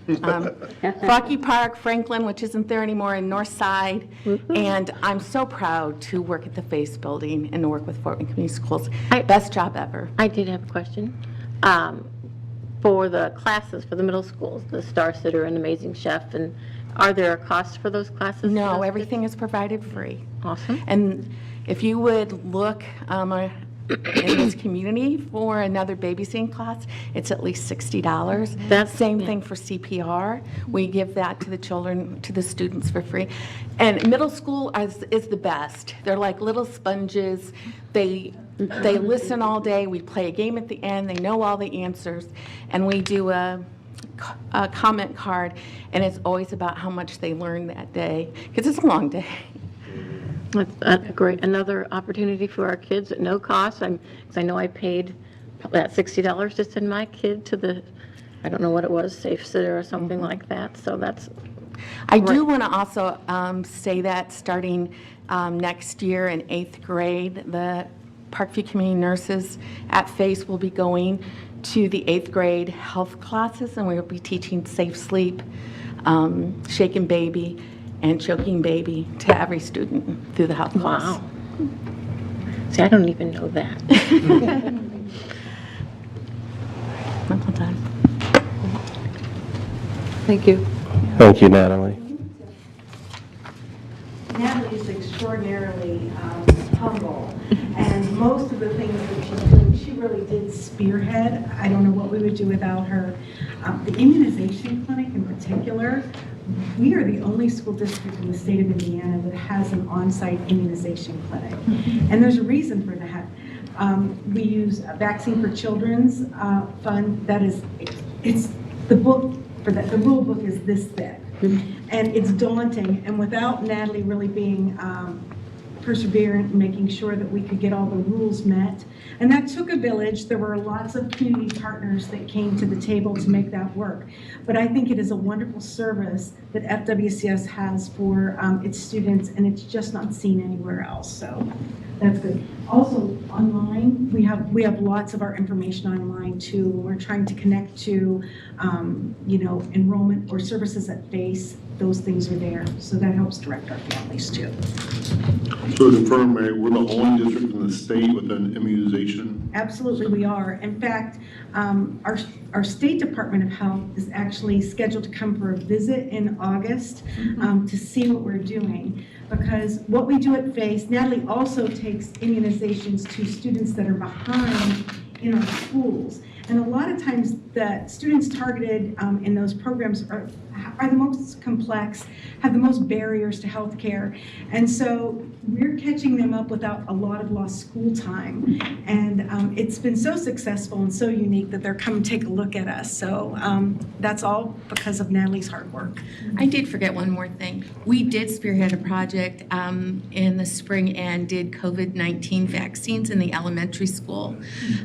[SPEAKER 19] Rocky Park, Franklin, which isn't there anymore, in North Side. And I'm so proud to work at the FACE building and to work with Fort Wayne Community Schools. Best job ever.
[SPEAKER 1] I did have a question. for the classes for the middle schools, the Star Sitter and Amazing Chef, and are there costs for those classes?
[SPEAKER 19] No, everything is provided free.
[SPEAKER 1] Awesome.
[SPEAKER 19] And if you would look in this community for another babysitting class, it's at least $60.
[SPEAKER 1] That's
[SPEAKER 19] same thing for CPR. We give that to the children, to the students for free. And middle school is the best. They're like little sponges. They listen all day. We play a game at the end. They know all the answers. And we do a comment card, and it's always about how much they learned that day, because it's a long day.
[SPEAKER 1] That's great. Another opportunity for our kids at no cost. Because I know I paid that $60 to send my kid to the, I don't know what it was, Safe Sitter or something like that. So that's.
[SPEAKER 19] I do want to also say that starting next year in 8th grade, the Parkview Community Nurses at FACE will be going to the 8th grade health classes, and we will be teaching safe sleep, shaken baby, and choking baby to every student through the health class.
[SPEAKER 1] Wow. See, I don't even know that.
[SPEAKER 19] Well done.
[SPEAKER 5] Thank you.
[SPEAKER 17] Thank you, Natalie.
[SPEAKER 20] Natalie is extraordinarily humble, and most of the things that she's doing, she really did spearhead. I don't know what we would do without her. The immunization clinic in particular, we are the only school district in the state of Indiana that has an on-site immunization clinic, and there's a reason for that. We use a Vaccine for Children's fund. That is, it's the book for that. The rule book is this thick. And it's daunting, and without Natalie really being perseverant and making sure that we could get all the rules met, and that took a village. There were lots of community partners that came to the table to make that work. But I think it is a wonderful service that FWCS has for its students, and it's just not seen anywhere else, so that's good. Also, online, we have lots of our information online too. We're trying to connect to, enrollment or services at FACE. Those things are there, so that helps direct our families too.
[SPEAKER 10] So to confirm, Mary, we're the only district in the state with an immunization?
[SPEAKER 20] Absolutely, we are. In fact, our State Department of Health is actually scheduled to come for a visit in August to see what we're doing. Because what we do at FACE, Natalie also takes immunizations to students that are behind in our schools. And a lot of times the students targeted in those programs are the most complex, have the most barriers to health care. And so we're catching them up without a lot of lost school time. And it's been so successful and so unique that they're coming to take a look at us. So that's all because of Natalie's hard work.
[SPEAKER 19] I did forget one more thing. We did spearhead a project in the spring and did COVID-19 vaccines in the elementary school.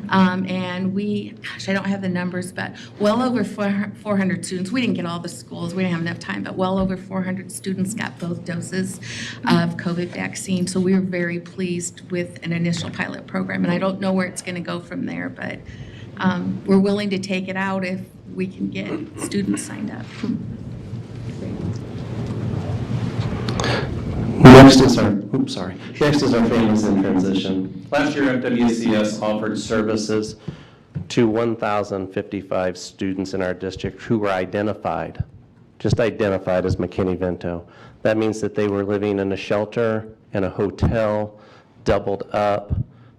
[SPEAKER 19] And we, gosh, I don't have the numbers, but well over 400 students. We didn't get all the schools. We didn't have enough time, but well over 400 students got both doses of COVID vaccine. So we were very pleased with an initial pilot program. And I don't know where it's going to go from there, but we're willing to take it out if we can get students signed up.
[SPEAKER 17] Next is our families in transition. Last year, FWCS offered services to 1,055 students in our district who were identified as McKinney-Vento. That means that they were living in a shelter and a hotel, doubled up,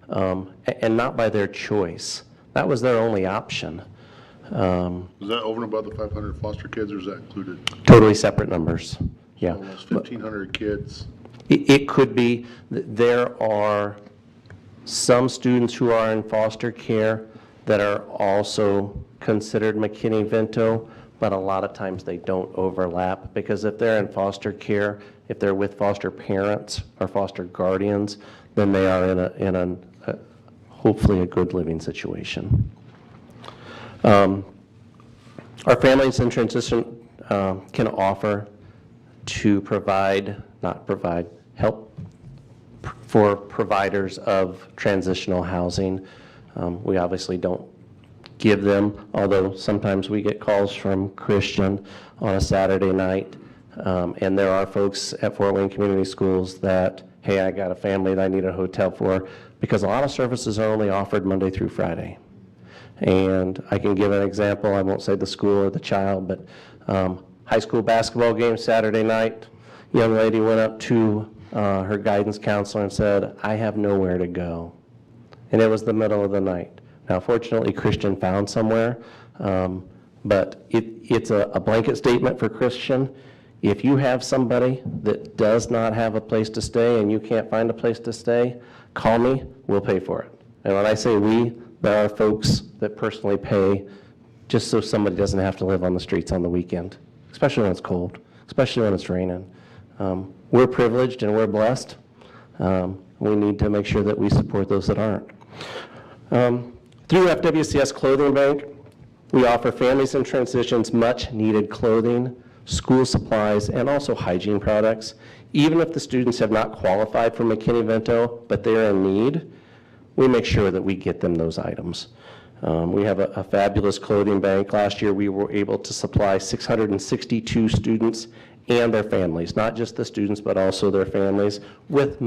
[SPEAKER 17] and not by their choice. That was their only option.
[SPEAKER 10] Is that over and above the 500 foster kids, or is that included?
[SPEAKER 17] Totally separate numbers, yeah.
[SPEAKER 10] Almost 1,500 kids.
[SPEAKER 17] It could be. There are some students who are in foster care that are also considered McKinney-Vento, but a lot of times they don't overlap, because if they're in foster care, if they're with foster parents or foster guardians, then they are in a hopefully a good living situation. Our families in transition can offer to help for providers of transitional housing. We obviously don't give them, although sometimes we get calls from Christian on a Saturday night, and there are folks at Fort Wayne Community Schools that, hey, I got a family that I need a hotel for, because a lot of services are only offered Monday through Friday. And I can give an example. I won't say the school or the child, but high school basketball game Saturday night, young lady went up to her guidance counselor and said, I have nowhere to go. And it was the middle of the night. Now, fortunately, Christian found somewhere, but it's a blanket statement for Christian. If you have somebody that does not have a place to stay and you can't find a place to stay, call me, we'll pay for it. And when I say we, there are folks that personally pay just so somebody doesn't have to live on the streets on the weekend, especially when it's cold, especially when it's raining. We're privileged and we're blessed. We need to make sure that we support those that aren't. Through FWCS Clothing Bank, we offer families in transitions much needed clothing, school supplies, and also hygiene products. Even if the students have not qualified for McKinney-Vento, but they're in need, we make sure that we get them those items. We have a fabulous clothing bank. Last year, we were able to supply 662 students and their families, not just the students, but also their families, with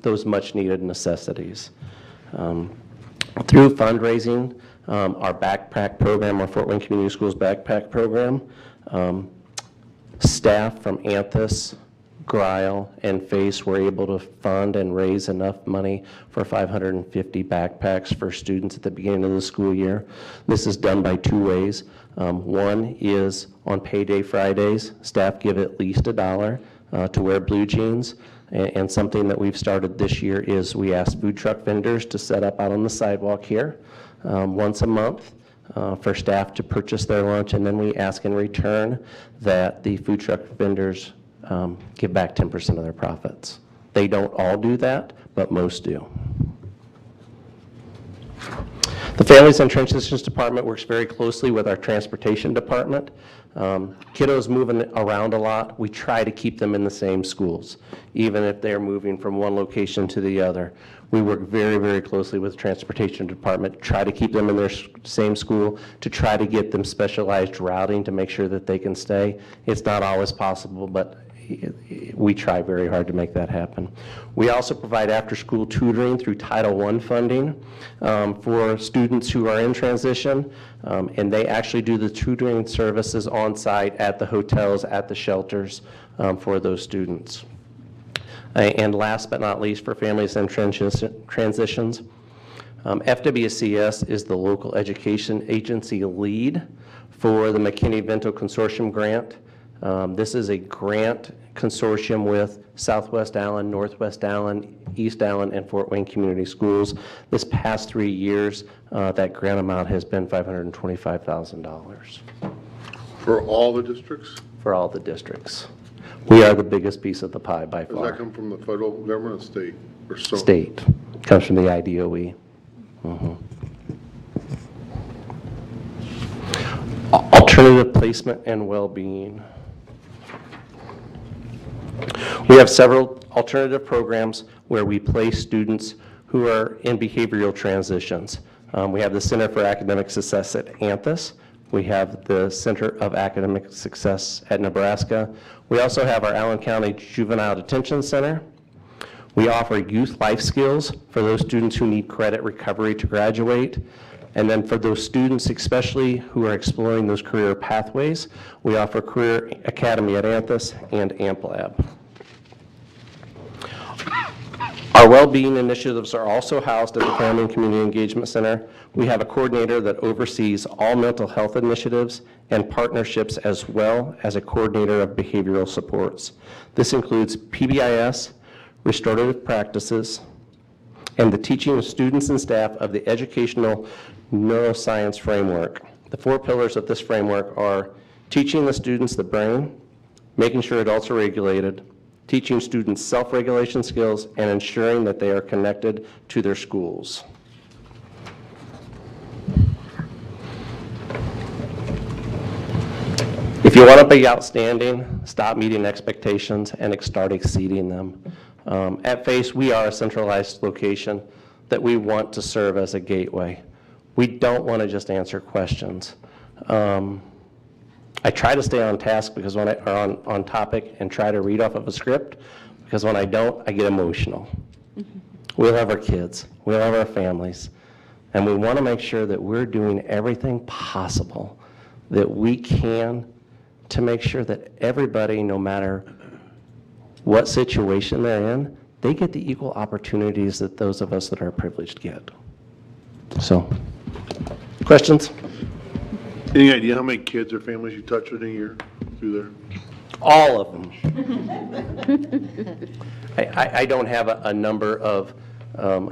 [SPEAKER 17] those much needed necessities. Through fundraising, our backpack program, our Fort Wayne Community Schools backpack program, staff from Anthus, Grile, and FACE were able to fund and raise enough money for 550 backpacks for students at the beginning of the school year. This is done by two ways. One is on payday Fridays, staff give at least $1 to wear blue jeans. And something that we've started this year is we ask food truck vendors to set up out on the sidewalk here once a month for staff to purchase their lunch, and then we ask in return that the food truck vendors give back 10% of their profits. They don't all do that, but most do. The Families and Transitions Department works very closely with our Transportation Department. Kiddos moving around a lot, we try to keep them in the same schools, even if they're moving from one location to the other. We work very, very closely with the Transportation Department, try to keep them in their same school, to try to get them specialized routing to make sure that they can stay. It's not always possible, but we try very hard to make that happen. We also provide after-school tutoring through Title I funding for students who are in transition, and they actually do the tutoring services on site at the hotels, at the shelters for those students. And last but not least, for families in transitions, FWCS is the local education agency lead for the McKinney-Vento Consortium grant. This is a grant consortium with Southwest Allen, Northwest Allen, East Allen, and Fort Wayne Community Schools. This past 3 years, that grant amount has been $525,000.
[SPEAKER 10] For all the districts?
[SPEAKER 17] For all the districts. We are the biggest piece of the pie by far.
[SPEAKER 10] Does that come from the federal government or state? Or so?
[SPEAKER 17] State. Comes from the IDOE. Alternative placement and well-being. We have several alternative programs where we place students who are in behavioral transitions. We have the Center for Academic Success at Anthus. We have the Center of Academic Success at Nebraska. We also have our Allen County Juvenile Detention Center. We offer youth life skills for those students who need credit recovery to graduate. And then for those students, especially who are exploring those career pathways, we offer Career Academy at Anthus and AmpLab. Our well-being initiatives are also housed at the Family and Community Engagement Center. We have a coordinator that oversees all mental health initiatives and partnerships, as well as a coordinator of behavioral supports. This includes PBIS, restorative practices, and the teaching of students and staff of the educational neuroscience framework. The 4 pillars of this framework are teaching the students the brain, making sure adults are regulated, teaching students self-regulation skills, and ensuring that they are connected to their schools. If you want to be outstanding, stop meeting expectations and start exceeding them. At FACE, we are a centralized location that we want to serve as a gateway. We don't want to just answer questions. I try to stay on task because when on topic and try to read off of a script, because when I don't, I get emotional. We love our kids. We love our families. And we want to make sure that we're doing everything possible that we can to make sure that everybody, no matter what situation they're in, they get the equal opportunities that those of us that are privileged get. So, questions?
[SPEAKER 10] Any idea how many kids or families you touch in a year through there?
[SPEAKER 17] All of them. I don't have a number of,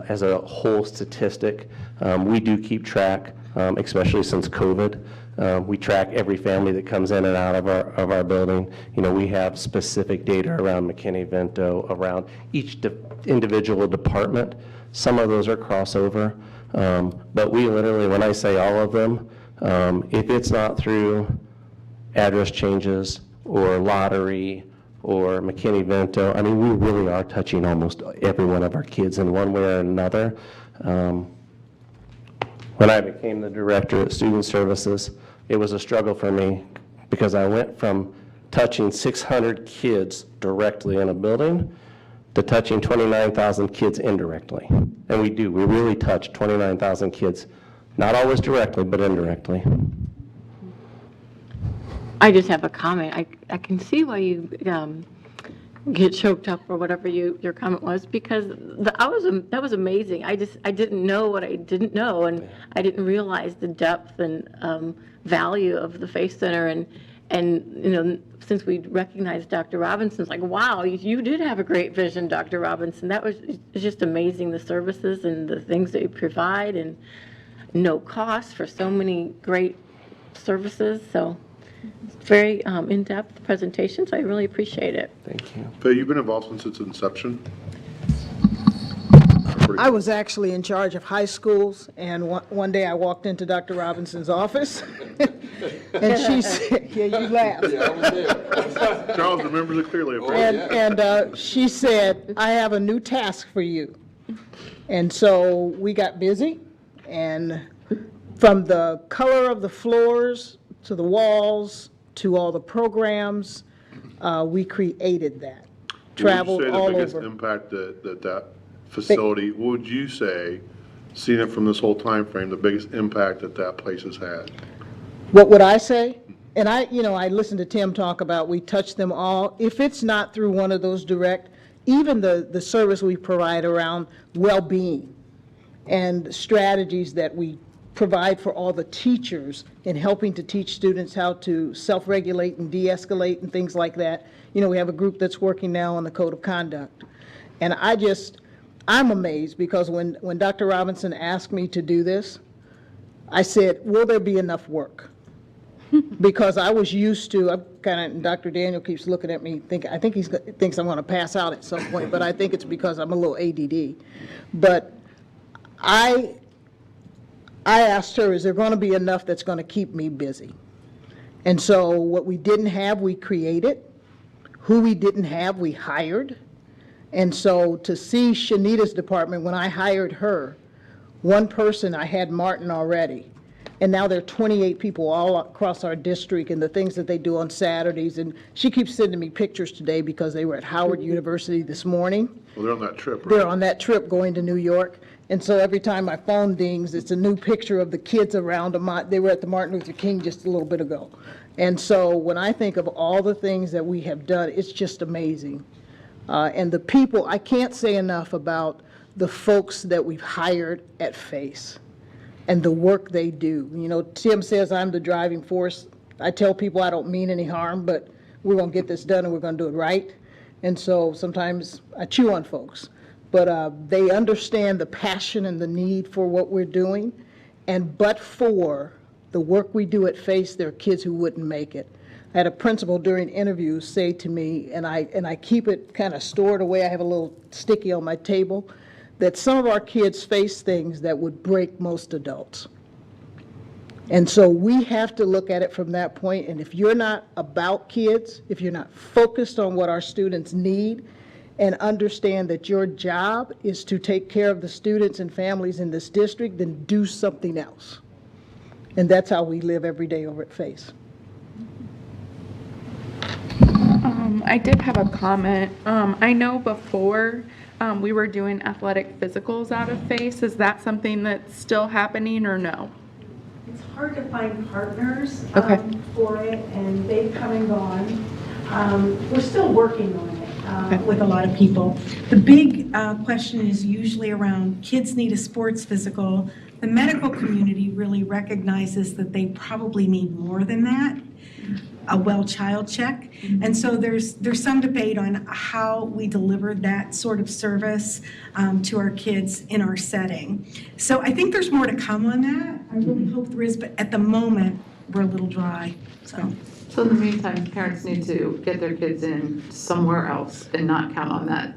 [SPEAKER 17] as a whole statistic. We do keep track, especially since COVID. We track every family that comes in and out of our building. You know, we have specific data around McKinney-Vento, around each individual department. Some of those are crossover, but we literally, when I say all of them, if it's not through address changes or lottery or McKinney-Vento, I mean, we really are touching almost every one of our kids in one way or another. When I became the director at Student Services, it was a struggle for me because I went from touching 600 kids directly in a building to touching 29,000 kids indirectly. And we really touch 29,000 kids, not always directly, but indirectly.
[SPEAKER 1] I just have a comment. I can see why you get choked up or whatever your comment was, because that was amazing. I didn't know what I didn't know, and I didn't realize the depth and value of the Faith Center. And you know, since we recognized Dr. Robinson, it's like, wow, you did have a great vision, Dr. Robinson. That was just amazing, the services and the things that you provide, and no cost for so many great services. So very in-depth presentation, so I really appreciate it.
[SPEAKER 17] Thank you.
[SPEAKER 10] Faye, you've been involved since its inception?
[SPEAKER 16] I was actually in charge of high schools, and one day I walked into Dr. Robinson's office, and she said, yeah, you laughed.
[SPEAKER 10] Yeah, I was there. Charles remembers it clearly.
[SPEAKER 16] And she said, I have a new task for you. And so we got busy, and from the color of the floors to the walls to all the programs, we created that. Traveled all over.
[SPEAKER 10] Would you say the biggest impact that facility, would you say, seeing it from this whole time frame, the biggest impact that place has had?
[SPEAKER 16] What would I say? And I listened to Tim talk about we touch them all. If it's not through one of those direct, even the service we provide around well-being and strategies that we provide for all the teachers in helping to teach students how to self-regulate and de-escalate and things like that. You know, we have a group that's working now on the code of conduct. And I'm amazed because when Dr. Robinson asked me to do this, I said, will there be enough work? Because I was used to, Dr. Daniel keeps looking at me, I think he thinks I'm going to pass out at some point, but I think it's because I'm a little ADD. But I asked her, is there going to be enough that's going to keep me busy? And so what we didn't have, we created. Who we didn't have, we hired. And so to see Shanita's department, when I hired her, one person, I had Martin already. And now there are 28 people all across our district and the things that they do on Saturdays. And she keeps sending me pictures today because they were at Howard University this morning.
[SPEAKER 10] Well, they're on that trip, right?
[SPEAKER 16] They're on that trip going to New York. And so every time my phone dings, it's a new picture of the kids around them. They were at the Martin Luther King just a little bit ago. And so when I think of all the things that we have done, it's just amazing. And the people, I can't say enough about the folks that we've hired at FACE and the work they do. You know, Tim says I'm the driving force. I tell people I don't mean any harm, but we're going to get this done and we're going to do it right. And so sometimes I chew on folks. But they understand the passion and the need for what we're doing. And but for the work we do at FACE, there are kids who wouldn't make it. I had a principal during interviews say to me, and I keep it kind of stored away, I have a little sticky on my table, that some of our kids face things that would break most adults. And so we have to look at it from that point, and if you're not about kids, if you're not focused on what our students need, and understand that your job is to take care of the students and families in this district, then do something else. And that's how we live every day over at FACE.
[SPEAKER 6] I did have a comment. I know before we were doing athletic physicals out of FACE. Is that something that's still happening or no?
[SPEAKER 20] It's hard to find partners
[SPEAKER 6] Okay.
[SPEAKER 20] for it, and they've come and gone. We're still working on it with a lot of people. The big question is usually around kids need a sports physical. The medical community really recognizes that they probably need more than that, a well child check. And so there's some debate on how we deliver that sort of service to our kids in our setting. So I think there's more to come on that. I really hope there is, but at the moment, we're a little dry, so.
[SPEAKER 5] So in the meantime, parents need to get their kids in somewhere else and not count on that,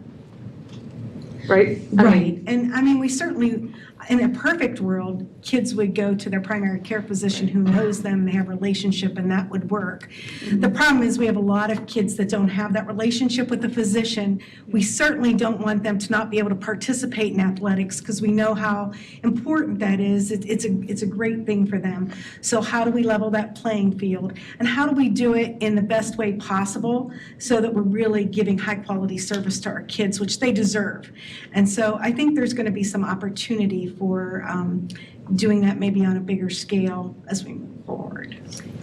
[SPEAKER 5] right?
[SPEAKER 20] Right, and I mean, we certainly, in a perfect world, kids would go to their primary care physician who knows them, they have a relationship, and that would work. The problem is we have a lot of kids that don't have that relationship with the physician. We certainly don't want them to not be able to participate in athletics because we know how important that is. It's a great thing for them. So how do we level that playing field? And how do we do it in the best way possible so that we're really giving high-quality service to our kids, which they deserve? And so I think there's going to be some opportunity for doing that maybe on a bigger scale as we move forward.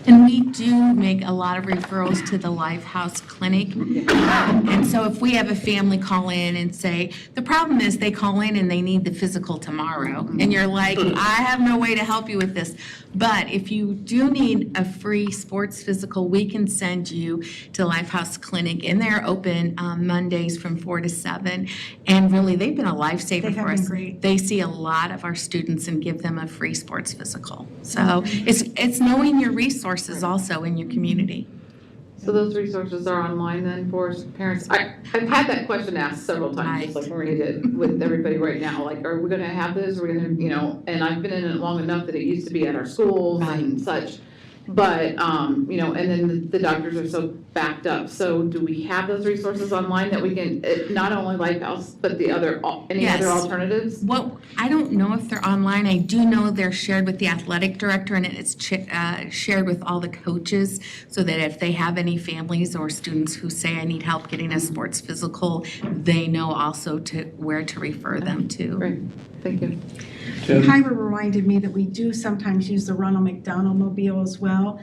[SPEAKER 19] And we do make a lot of referrals to the Lifehouse Clinic. And so if we have a family call in and say, the problem is they call in and they need the physical tomorrow. And you're like, I have no way to help you with this. But if you do need a free sports physical, we can send you to Lifehouse Clinic. And they're open Mondays from 4 to 7. And really, they've been a lifesaver
[SPEAKER 20] They have
[SPEAKER 19] for
[SPEAKER 20] been
[SPEAKER 19] us.
[SPEAKER 20] great.
[SPEAKER 19] They see a lot of our students and give them a free sports physical. So it's knowing your resources also in your community.
[SPEAKER 5] So those resources are online then for parents? I've had that question asked several times, just like Maria did with everybody right now, like, are we gonna have this, are we gonna, and I've been in it long enough that it used to be at our schools and such. But, and then the doctors are so backed up. So do we have those resources online that we can, not only Lifehouse, but any other alternatives?
[SPEAKER 19] Well, I don't know if they're online. I do know they're shared with the athletic director, and it's shared with all the coaches, so that if they have any families or students who say, I need help getting a sports physical, they know also where to refer them to.
[SPEAKER 5] Great, thank you.
[SPEAKER 20] Kyra reminded me that we do sometimes use the Ronald McDonald Mobile as well.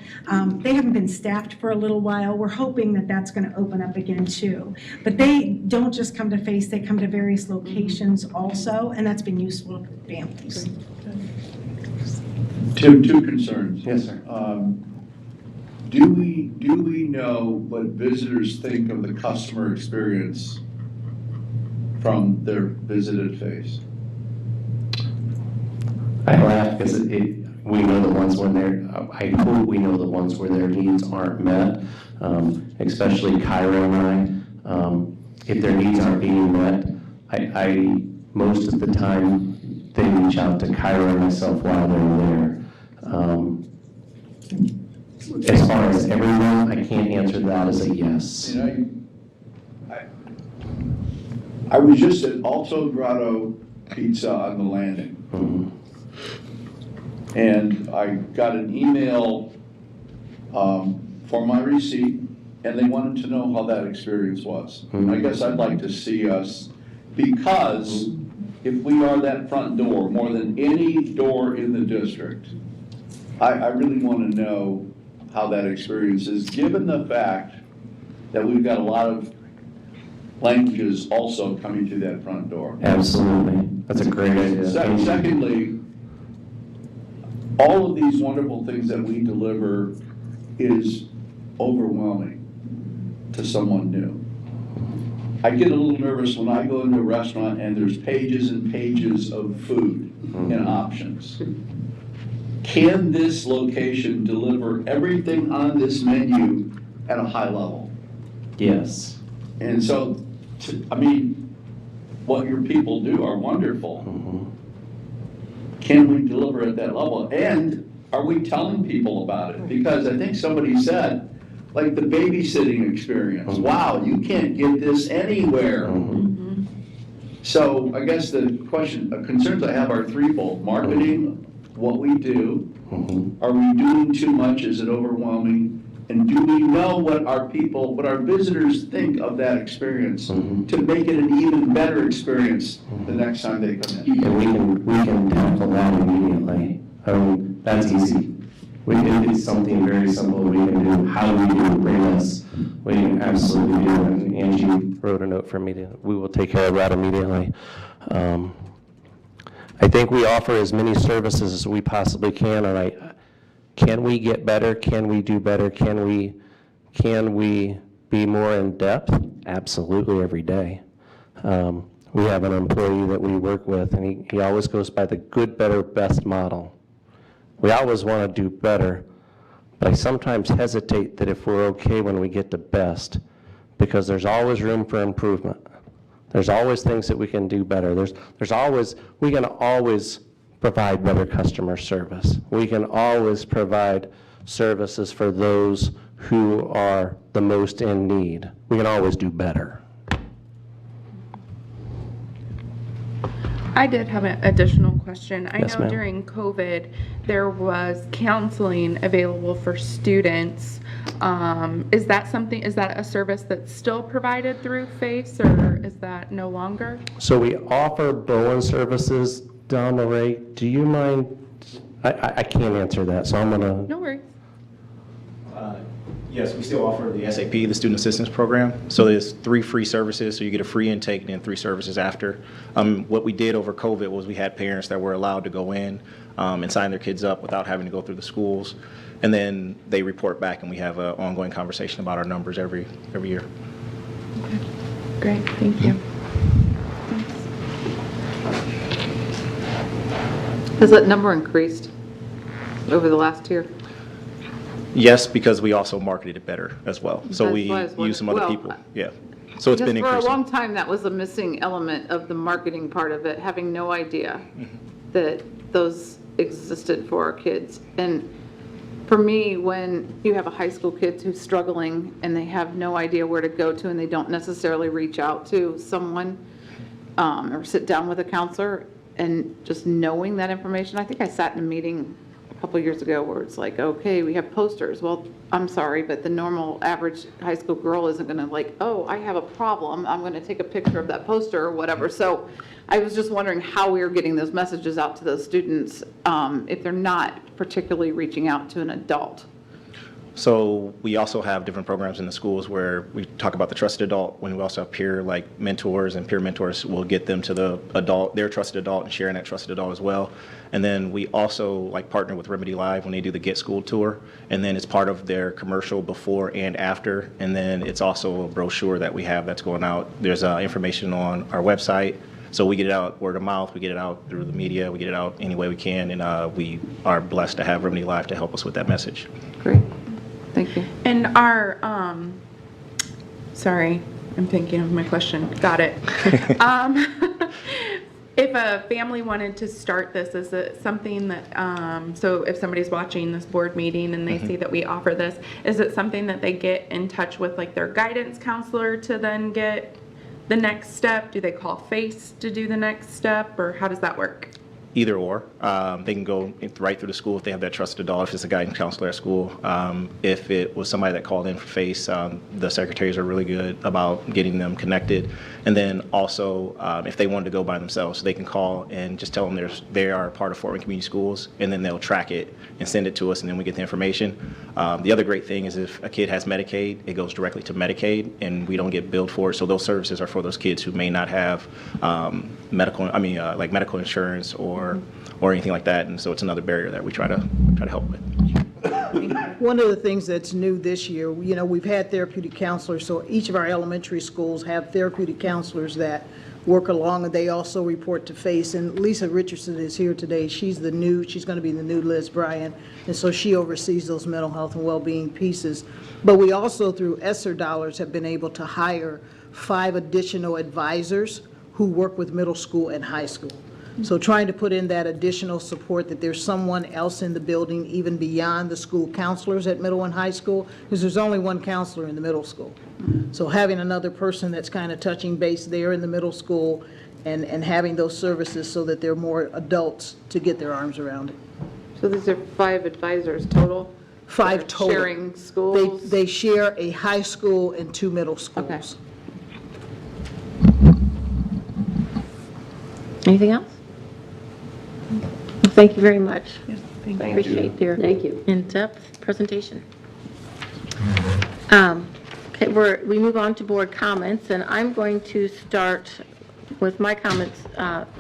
[SPEAKER 20] They haven't been staffed for a little while. We're hoping that that's going to open up again too. But they don't just come to FACE, they come to various locations also, and that's been useful for families.
[SPEAKER 3] Tim, two concerns.
[SPEAKER 17] Yes, sir.
[SPEAKER 3] Do we know what visitors think of the customer experience from their visited FACE?
[SPEAKER 17] I laugh because we know the ones when I hope we know the ones where their needs aren't met, especially Kyra and I. If their needs aren't being met, I most of the time, they reach out to Kyra and myself while they're there. As far as everyone, I can't answer that as a yes.
[SPEAKER 3] I was just at Alto Grotto Pizza on the landing.
[SPEAKER 17] Mm-hmm.
[SPEAKER 3] And I got an email for my receipt, and they wanted to know how that experience was.
[SPEAKER 17] Mm-hmm.
[SPEAKER 3] I guess I'd like to see us, because if we are that front door, more than any door in the district, I really want to know how that experience is, given the fact that we've got a lot of languages also coming through that front door.
[SPEAKER 17] Absolutely. That's a great idea.
[SPEAKER 3] Secondly, all of these wonderful things that we deliver is overwhelming to someone new. I get a little nervous when I go into a restaurant and there's pages and pages of food and options. Can this location deliver everything on this menu at a high level?
[SPEAKER 17] Yes.
[SPEAKER 3] And so, what your people do are wonderful. Can we deliver at that level? And are we telling people about it? Because I think somebody said, like the babysitting experience, wow, you can't get this anywhere. So I guess the concerns I have are threefold. Marketing, what we do, are we doing too much? Is it overwhelming? And do we know what our people, what our visitors think of that experience to make it an even better experience the next time they come in?
[SPEAKER 17] And we can tackle that immediately. That's easy. If it's something very simple we can do, how do we do it, bring us, we can absolutely do it. And Angie wrote a note for me we will take care of that immediately. I think we offer as many services as we possibly can, and can we get better? Can we do better? Can we be more in depth? Absolutely, every day. We have an employee that we work with, and he always goes by the good, better, best model. We always want to do better, but I sometimes hesitate that if we're okay when we get to best, because there's always room for improvement. There's always things that we can do better. We can always provide better customer service. We can always provide services for those who are the most in need. We can always do better.
[SPEAKER 6] I did have an additional question. I
[SPEAKER 17] Yes,
[SPEAKER 6] know
[SPEAKER 17] ma'am.
[SPEAKER 6] during COVID, there was counseling available for students. Is that a service that's still provided through FACE, or is that no longer?
[SPEAKER 17] So we offer Bowen services. Donna Ray, do you mind? I can't answer that, so I'm going to.
[SPEAKER 6] No worries.
[SPEAKER 21] Yes, we still offer the SAP, the Student Assistance Program. So there's 3 free services, so you get a free intake and then 3 services after. What we did over COVID was we had parents that were allowed to go in and sign their kids up without having to go through the schools. And then they report back, and we have an ongoing conversation about our numbers every year.
[SPEAKER 6] Okay. Great, thank you.
[SPEAKER 5] Has that number increased over the last year?
[SPEAKER 21] Yes, because we also marketed it better as well. So
[SPEAKER 5] That's
[SPEAKER 21] we
[SPEAKER 5] why I was
[SPEAKER 21] use some other
[SPEAKER 5] wondering.
[SPEAKER 21] people. Yeah. So it's been
[SPEAKER 5] Because for a
[SPEAKER 21] increasing.
[SPEAKER 5] long time, that was a missing element of the marketing part of it, having no idea that those existed for our kids. And for me, when you have a high school kid who's struggling and they have no idea where to go to, and they don't necessarily reach out to someone or sit down with a counselor, and just knowing that information, I think I sat in a meeting a couple years ago where it's like, okay, we have posters. Well, I'm sorry, but the normal average high school girl isn't going to like, oh, I have a problem, I'm going to take a picture of that poster or whatever. So I was just wondering how we were getting those messages out to those students if they're not particularly reaching out to an adult.
[SPEAKER 21] So we also have different programs in the schools where we talk about the trusted adult, when we also have peer mentors, and peer mentors will get them to their trusted adult, and sharing that trusted adult as well. And then we also partner with Remedy Live when they do the Get School tour, and then it's part of their commercial before and after, and then it's also a brochure that we have that's going out. There's information on our website. So we get it out word of mouth, we get it out through the media, we get it out any way we can, and we are blessed to have Remedy Live to help us with that message.
[SPEAKER 5] Great. Thank you.
[SPEAKER 6] And our, sorry, I'm thinking of my question. Got it. If a family wanted to start this, is it something that, so if somebody's watching this board meeting and they see that we offer this, is it something that they get in touch with their guidance counselor to then get the next step? Do they call FACE to do the next step, or how does that work?
[SPEAKER 21] Either or. They can go right through the school if they have that trusted adult, if it's a guidance counselor at school. If it was somebody that called in for FACE, the secretaries are really good about getting them connected. And then also, if they wanted to go by themselves, they can call and just tell them they are part of Fort Wayne Community Schools, and then they'll track it and send it to us, and then we get the information. The other great thing is if a kid has Medicaid, it goes directly to Medicaid, and we don't get billed for it. So those services are for those kids who may not have medical insurance or anything like that, and so it's another barrier that we try to help with.
[SPEAKER 16] One of the things that's new this year, we've had therapeutic counselors, so each of our elementary schools have therapeutic counselors that work along, and they also report to FACE. And Lisa Richardson is here today. She's going to be the new Liz Bryan, and so she oversees those mental health and well-being pieces. But we also, through ESSER dollars, have been able to hire 5 additional advisors who work with middle school and high school. So trying to put in that additional support, that there's someone else in the building even beyond the school counselors at middle and high school, because there's only one counselor in the middle school. So having another person that's kind of touching base there in the middle school and having those services so that there are more adults to get their arms around it.
[SPEAKER 5] So these are 5 advisors total?
[SPEAKER 16] 5 total.
[SPEAKER 5] Sharing schools?
[SPEAKER 16] They share a high school and 2 middle schools.
[SPEAKER 1] Anything else? Well, thank you very much.
[SPEAKER 16] Thank you.
[SPEAKER 1] Appreciate your
[SPEAKER 4] Thank you.
[SPEAKER 1] in-depth presentation. Okay, we move on to board comments, and I'm going to start with my comments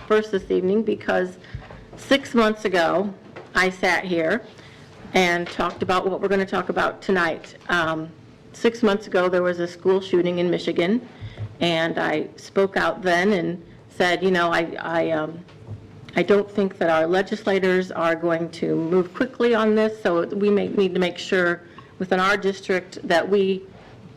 [SPEAKER 1] first this evening because 6 months ago, I sat here and talked about what we're going to talk about tonight. 6 months ago, there was a school shooting in Michigan, and I spoke out then and said, you know, I don't think that our legislators are going to move quickly on this, so we need to make sure within our district that we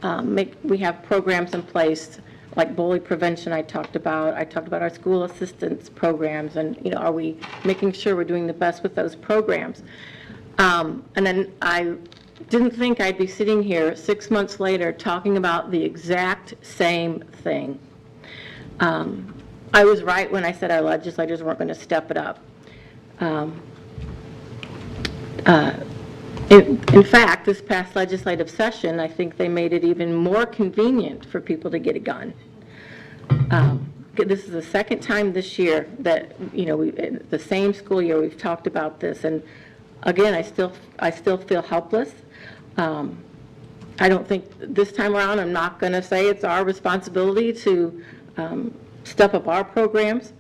[SPEAKER 1] have programs in place like bully prevention I talked about our school assistance programs, and you know, are we making sure we're doing the best with those programs? And then I didn't think I'd be sitting here 6 months later talking about the exact same thing. I was right when I said our legislators weren't going to step it up. In fact, this past legislative session, I think they made it even more convenient for people to get a gun. This is the second time this year that, you know, the same school year we've talked about this, and again, I still feel helpless. I don't think this time around, I'm not going to say it's our responsibility to step up our programs.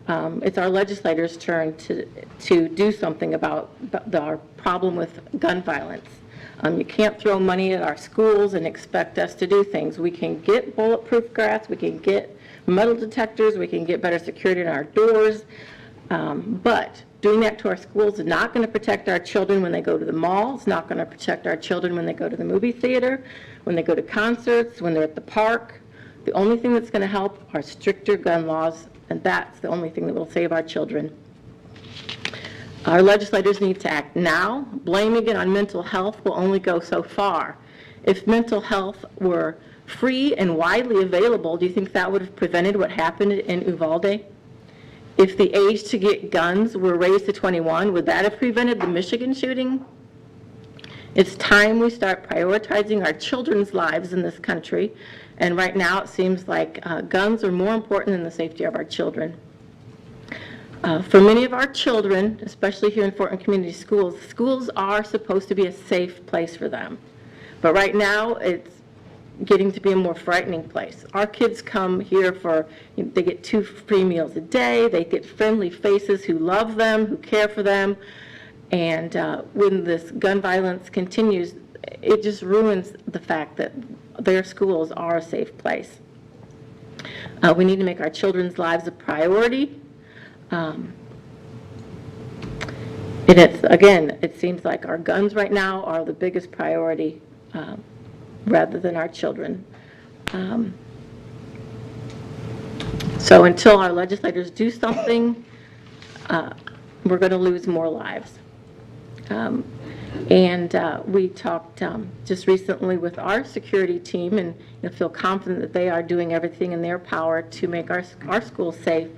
[SPEAKER 1] It's our legislators' turn to do something about our problem with gun violence. You can't throw money at our schools and expect us to do things. We can get bulletproof glass, we can get metal detectors, we can get better security in our doors, but doing that to our schools is not going to protect our children when they go to the mall. It's not going to protect our children when they go to the movie theater, when they go to concerts, when they're at the park. The only thing that's going to help are stricter gun laws, and that's the only thing that will save our children. Our legislators need to act now. Blaming it on mental health will only go so far. If mental health were free and widely available, do you think that would have prevented what happened in Uvalde? If the age to get guns were raised to 21, would that have prevented the Michigan shooting? It's time we start prioritizing our children's lives in this country, and right now it seems like guns are more important than the safety of our children. For many of our children, especially here in Fort Wayne Community Schools, schools are supposed to be a safe place for them. But right now, it's getting to be a more frightening place. Our kids come here for, they get 2 free meals a day, they get friendly faces who love them, who care for them, and when this gun violence continues, it just ruins the fact that their schools are a safe place. We need to make our children's lives a priority. And again, it seems like our guns right now are the biggest priority rather than our children. So until our legislators do something, we're going to lose more lives. We talked just recently with our security team and feel confident that they are doing everything in their power to make our schools safe.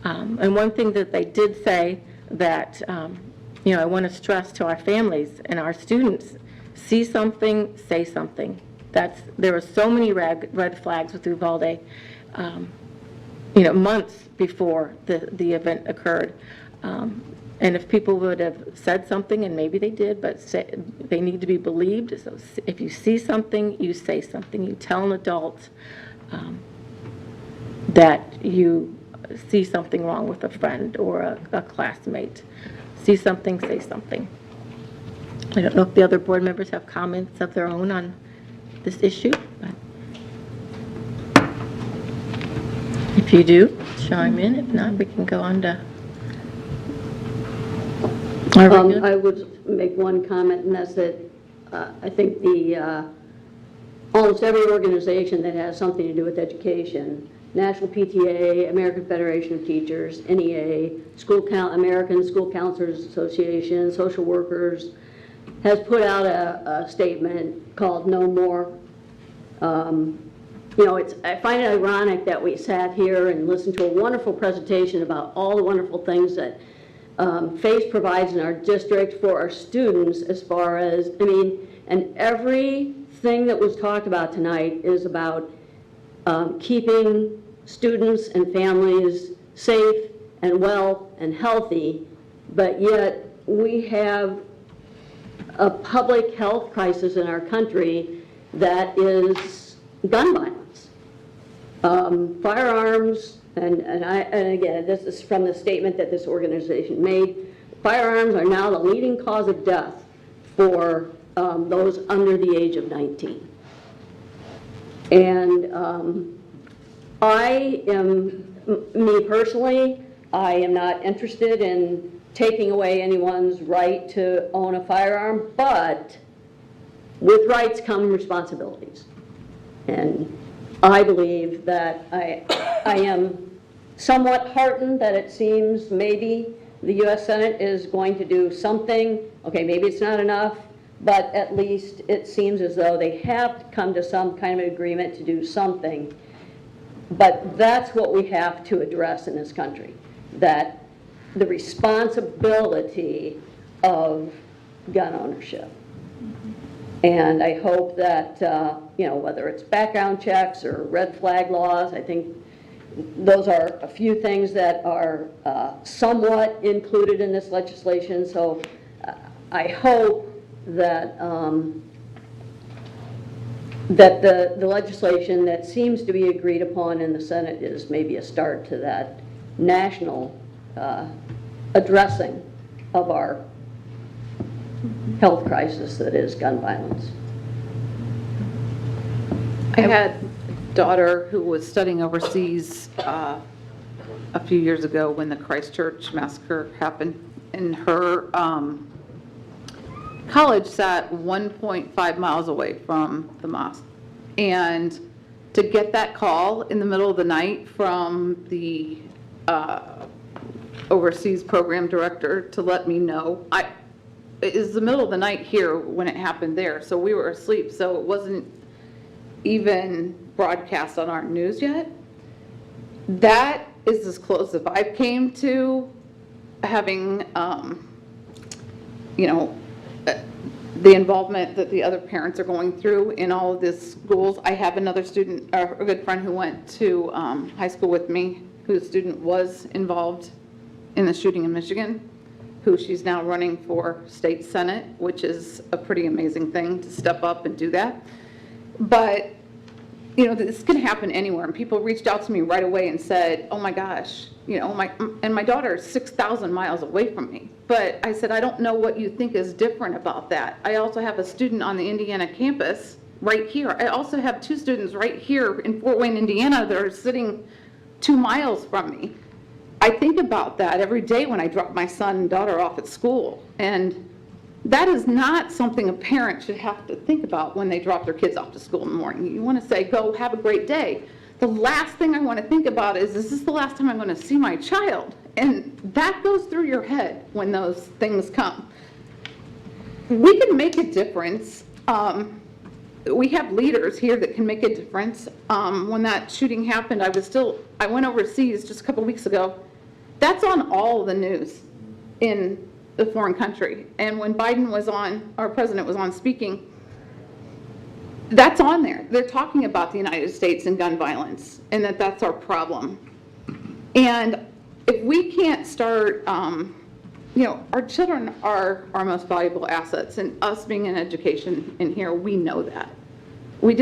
[SPEAKER 1] And one thing that they did say that, I want to stress to our families and our students, see something, say something. There were so many red flags with Uvalde, months before the event occurred. And if people would have said something, and maybe they did, but they need to be believed. So if you see something, you say something. You tell an adult that you see something wrong with a friend or a classmate. See something, say something. I don't know if the other board members have comments of their own on this issue. But if you do, chime in. If not, we can go on to
[SPEAKER 4] I would make one comment, and that's that I think almost every organization that has something to do with education, National PTA, American Federation of Teachers, NEA, American School Counselors Association, social workers, has put out a statement called No More. I find it ironic that we sat here and listened to a wonderful presentation about all the wonderful things that FACE provides in our district for our students as far as, and everything that was talked about tonight is about keeping students and families safe and well and healthy, but yet we have a public health crisis in our country that is gun violence. Firearms, and again, this is from the statement that this organization made, firearms are now the leading cause of death for those under the age of 19. And me personally, I am not interested in taking away anyone's right to own a firearm, but with rights come responsibilities. And I believe that I am somewhat heartened that it seems maybe the U.S. Senate is going to do something. Okay, maybe it's not enough, but at least it seems as though they have come to some kind of agreement to do something. But that's what we have to address in this country, that the responsibility of gun ownership. And I hope that, whether it's background checks or red flag laws, I think those are a few things that are somewhat included in this legislation. So I hope that that the legislation that seems to be agreed upon in the Senate is maybe a start to that national addressing of our health crisis that is gun violence.
[SPEAKER 5] I had a daughter who was studying overseas a few years ago when the Christchurch massacre happened, and her college sat 1.5 miles away from the mosque. And to get that call in the middle of the night from the overseas program director to let me know, it was the middle of the night here when it happened there, so we were asleep, so it wasn't even broadcast on our news yet. That is as close as I came to having, the involvement that the other parents are going through in all of these schools. I have another student, a good friend who went to high school with me, whose student was involved in the shooting in Michigan, who she's now running for state senate, which is a pretty amazing thing to step up and do that. But, this can happen anywhere. And people reached out to me right away and said, oh my gosh, my daughter is 6,000 miles away from me. But I said, I don't know what you think is different about that. I also have a student on the Indiana campus right here. I also have 2 students right here in Fort Wayne, Indiana that are sitting 2 miles from me. I think about that every day when I drop my son and daughter off at school. And that is not something a parent should have to think about when they drop their kids off to school in the morning. You want to say, go have a great day. The last thing I want to think about is this the last time I'm going to see my child? And that goes through your head when those things come. We can make a difference. We have leaders here that can make a difference. When that shooting happened, I went overseas just a couple weeks ago. That's on all the news in the foreign country. And when Biden was on, our president was on speaking, that's on there. They're talking about the United States and gun violence, and that's our problem. And if we can't start, our children are our most valuable assets, and us being in education in here, we know that. We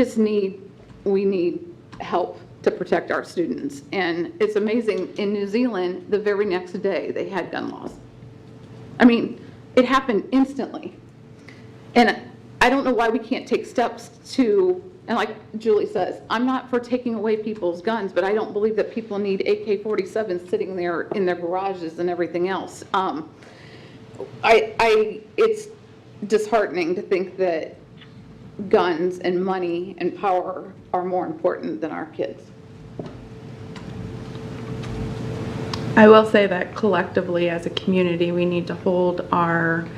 [SPEAKER 5] need help to protect our students. And it's amazing, in New Zealand, the very next day, they had gun laws. It happened instantly. And I don't know why we can't take steps to, and like Julie says, I'm not for taking away people's guns, but I don't believe that people need AK-47s sitting there in their garages and everything else. It's disheartening to think that guns and money and power are more important than our kids.
[SPEAKER 6] I will say that collectively as a community, we need to hold our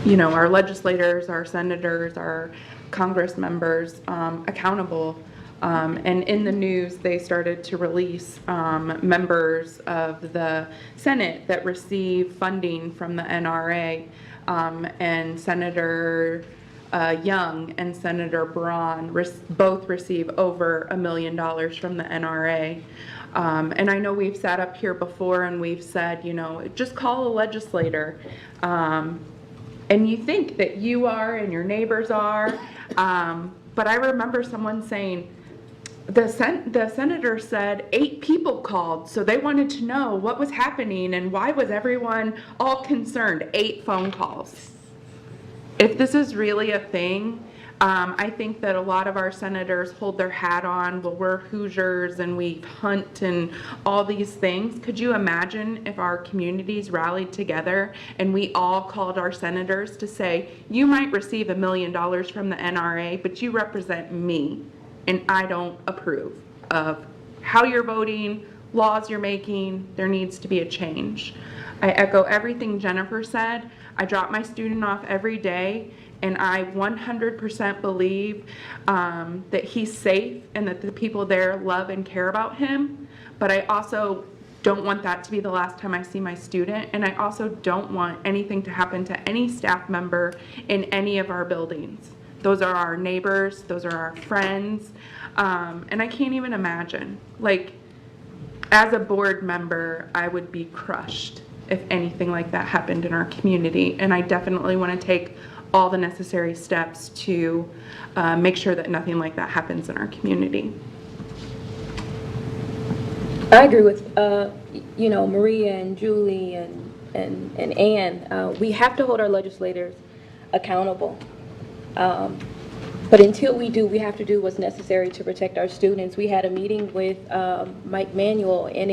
[SPEAKER 6] legislators, our senators, our Congress members accountable And in the news, they started to release members of the Senate that receive funding from the NRA, and Senator Young and Senator Braun both receive over $1 million from the NRA. And I know we've sat up here before and we've said, you know, just call a legislator. And you think that you are and your neighbors are. But I remember someone saying, the senator said 8 people called, so they wanted to know what was happening and why was everyone all concerned. 8 phone calls. If this is really a thing, I think that a lot of our senators hold their hat on, well, we're Hoosiers and we hunt and all these things. Could you imagine if our communities rallied together and we all called our senators to say, you might receive $1 million from the NRA, but you represent me, and I don't approve of how you're voting, laws you're making. There needs to be a change. I echo everything Jennifer said. I drop my student off every day, and I 100% believe that he's safe and that the people there love and care about him. But I also don't want that to be the last time I see my student, and I also don't want anything to happen to any staff member in any of our buildings. Those are our neighbors, those are our friends, and I can't even imagine. Like, as a board member, I would be crushed if anything like that happened in our community, and I definitely want to take all the necessary steps to make sure that nothing like that happens in our community.
[SPEAKER 7] I agree with, you know, Maria and Julie and Ann. We have to hold our legislators accountable. But until we do, we have to do what's necessary to protect our students. We had a meeting with Mike Manuel, and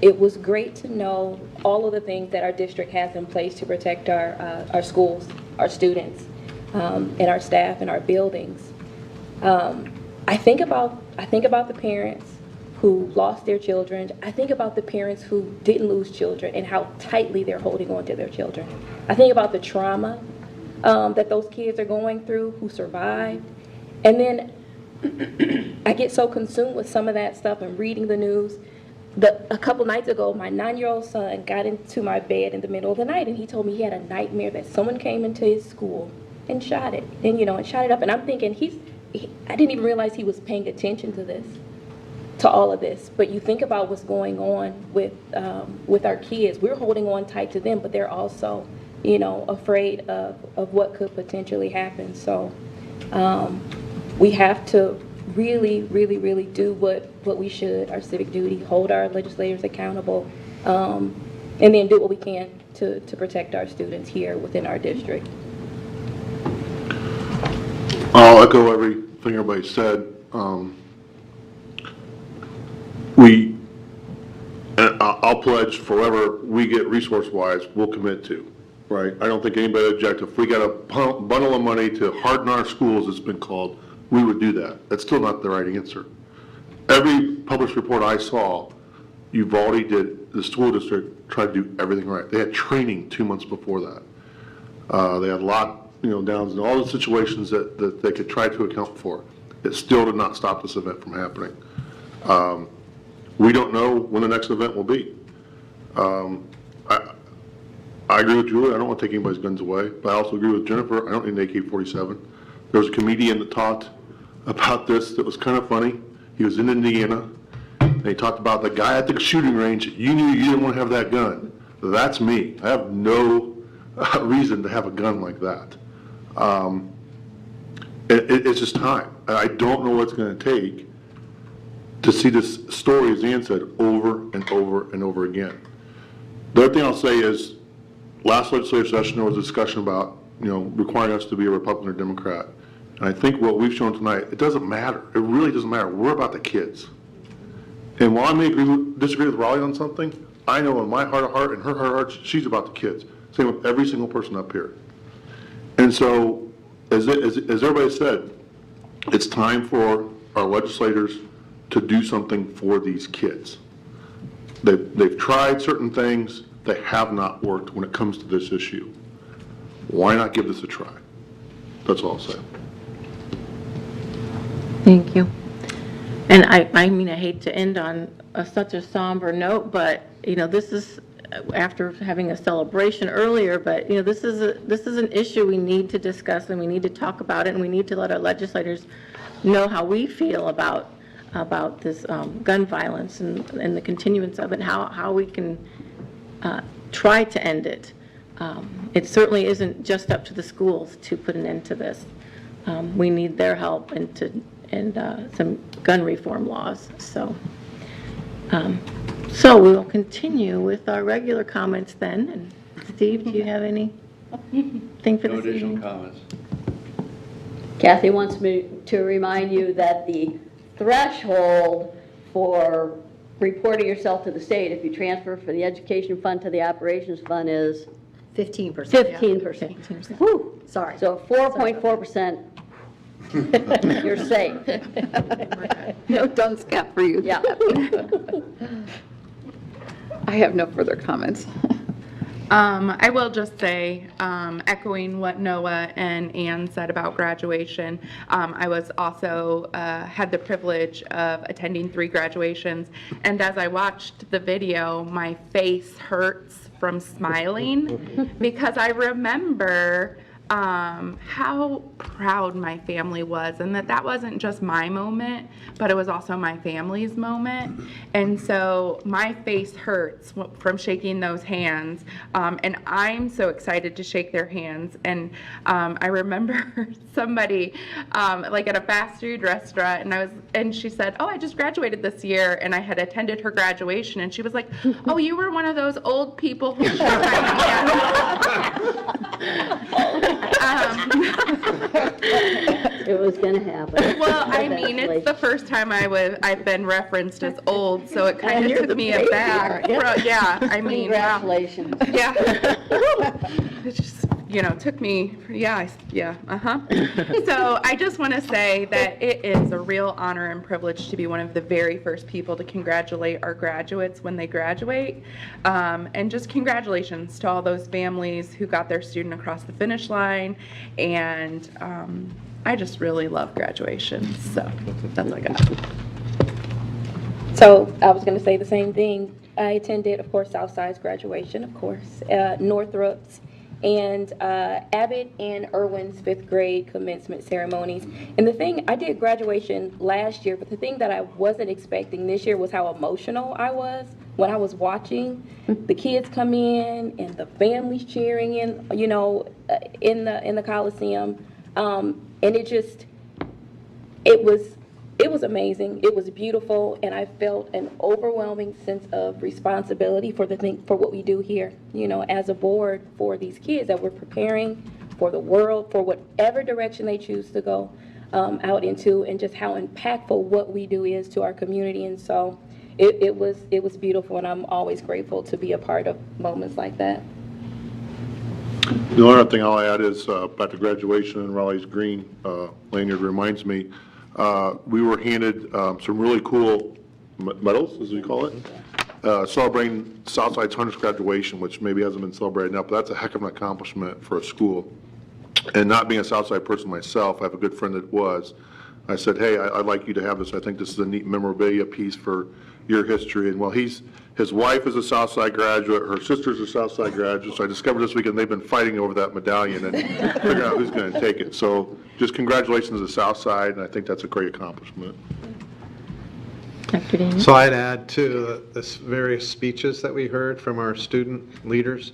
[SPEAKER 7] it was great to know all of the things that our district has in place to protect our schools, our students, and our staff and our buildings. I think about the parents who lost their children. I think about the parents who didn't lose children and how tightly they're holding on to their children. I think about the trauma that those kids are going through who survived. And then I get so consumed with some of that stuff and reading the news. A couple nights ago, my 9-year-old son got into my bed in the middle of the night, and he told me he had a nightmare that someone came into his school and shot it, and and shot it up. And I'm thinking, I didn't even realize he was paying attention to all of this. But you think about what's going on with our kids. We're holding on tight to them, but they're also, afraid of what could potentially happen. So we have to really, really, really do what we should, our civic duty, hold our legislators accountable, and then do what we can to protect our students here within our district.
[SPEAKER 10] I'll echo everything everybody said. I'll pledge forever we get resource-wise, we'll commit to, right? I don't think anybody object. If we got a bundle of money to harden our schools, it's been called, we would do that. That's still not the right answer. Every published report I saw, Uvalde did, the school district tried to do everything right. They had training 2 months before that. They had a lot, downs in all the situations that they could try to account for. It still did not stop this event from happening. We don't know when the next event will be. I agree with Julie. I don't want to take anybody's guns away, but I also agree with Jennifer. I don't need an AK-47. There was a comedian that talked about this that was kind of funny. He was in Indiana, and he talked about the guy at the shooting range. You knew you didn't want to have that gun. That's me. I have no reason to have a gun like that. It's just time. I don't know what it's going to take to see this story, as Ann said, over and over and over again. The other thing I'll say is, last legislative session there was a discussion about, requiring us to be a Republican or Democrat. And I think what we've shown tonight, it doesn't matter. It really doesn't matter. We're about the kids. And while I may disagree with Raleigh on something, I know in my heart of heart and her heart of heart, she's about the kids. Same with every single person up here. And so, as everybody said, it's time for our legislators to do something for these kids. They've tried certain things. They have not worked when it comes to this issue. Why not give this a try? That's all I'll say.
[SPEAKER 1] Thank you. And I mean, I hate to end on such a somber note, but, this is, after having a celebration earlier, but, this is an issue we need to discuss, and we need to talk about it, and we need to let our legislators know how we feel about this gun violence and the continuance of it, how we can try to end it. It certainly isn't just up to the schools to put an end to this. We need their help and some gun reform laws. So we will continue with our regular comments then. And Steve, do you have anything for
[SPEAKER 3] No
[SPEAKER 1] this
[SPEAKER 3] additional
[SPEAKER 1] evening?
[SPEAKER 3] comments.
[SPEAKER 4] Kathy wants me to remind you that the threshold for reporting yourself to the state, if you transfer from the education fund to the operations fund, is
[SPEAKER 2] 15%.
[SPEAKER 4] 15%. Whew, sorry. So 4.4%, you're safe.
[SPEAKER 5] No dunce cap for you.
[SPEAKER 4] Yeah.
[SPEAKER 5] I have no further comments.
[SPEAKER 6] I will just say, echoing what Noah and Ann said about graduation, I was also had the privilege of attending 3 graduations, and as I watched the video, my face hurts from smiling because I remember how proud my family was, and that wasn't just my moment, but it was also my family's moment. And so my face hurts from shaking those hands, and I'm so excited to shake their hands. And I remember somebody like at a fast food restaurant, and she said, "Oh, I just graduated this year," and I had attended her graduation, and she was like, "Oh, you were one of those old people who shook my hand."
[SPEAKER 4] It was going to happen.
[SPEAKER 6] Well, I mean, it's the first time I've been referenced as old, so it kind of took me aback. Yeah, I mean, wow.
[SPEAKER 4] Congratulations.
[SPEAKER 6] Yeah. It just, took me, So I just want to say that it is a real honor and privilege to be one of the very first people to congratulate our graduates when they graduate. And just congratulations to all those families who got their student across the finish line. And I just really love graduation. So that's all I got.
[SPEAKER 7] So I was going to say the same thing. I attended, of course, Southside's graduation, of course, Northrop's, and Abbott and Irwin's 5th grade commencement ceremonies. And the thing, I did graduation last year, but the thing that I wasn't expecting this year was how emotional I was when I was watching the kids come in and the families cheering in, in the Coliseum. And it was amazing. It was beautiful, and I felt an overwhelming sense of responsibility for what we do here, as a board for these kids that we're preparing for the world, for whatever direction they choose to go out into, and just how impactful what we do is to our community. And so it was beautiful, and I'm always grateful to be a part of moments like that.
[SPEAKER 10] The only other thing I'll add is back to graduation and Raleigh's green lanyard reminds me, we were handed some really cool medals, as we call it, celebrating Southside's 100th graduation, which maybe hasn't been celebrated now, but that's a heck of an accomplishment for a school. And not being a Southside person myself, I have a good friend that was. I said, hey, I'd like you to have this. I think this is a neat memorabilia piece for your history. And well, his wife is a Southside graduate, her sister's a Southside graduate, so I discovered this weekend they've been fighting over that medallion and figuring out who's going to take it. So just congratulations to Southside, and I think that's a great accomplishment.
[SPEAKER 1] Dr. Daniel?
[SPEAKER 11] So I'd add to the various speeches that we heard from our student leaders,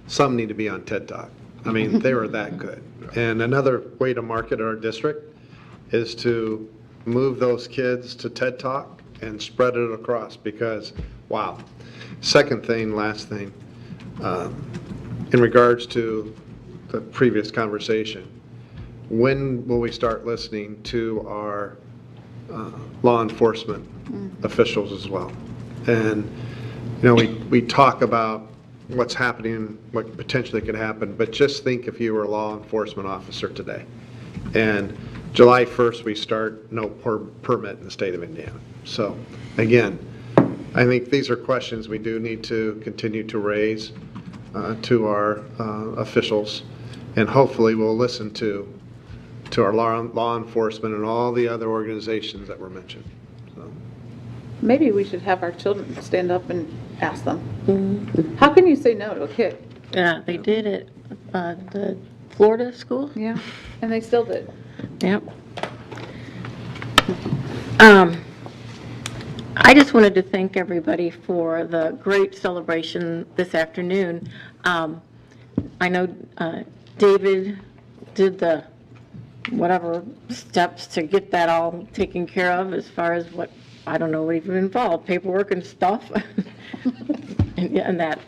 [SPEAKER 11] some need to be on TED Talk. I mean, they were that good. And another way to market our district is to move those kids to TED Talk and spread it across, because, wow. Second thing, last thing, in regards to the previous conversation, when will we start listening to our law enforcement officials as well? And, we talk about what's happening, what potentially could happen, but just think if you were a law enforcement officer today. And July 1st, we start no permit in the state of Indiana. So, again, I think these are questions we do need to continue to raise to our officials, and hopefully we'll listen to our law enforcement and all the other organizations that were mentioned.
[SPEAKER 5] Maybe we should have our children stand up and ask them. How can you say no to a kid?
[SPEAKER 1] Yeah, they did it at the Florida school.
[SPEAKER 5] Yeah, and they still did.
[SPEAKER 1] Yep. I just wanted to thank everybody for the great celebration this afternoon. I know David did the whatever steps to get that all taken care of as far as what, I don't know what even involved, paperwork and stuff. and that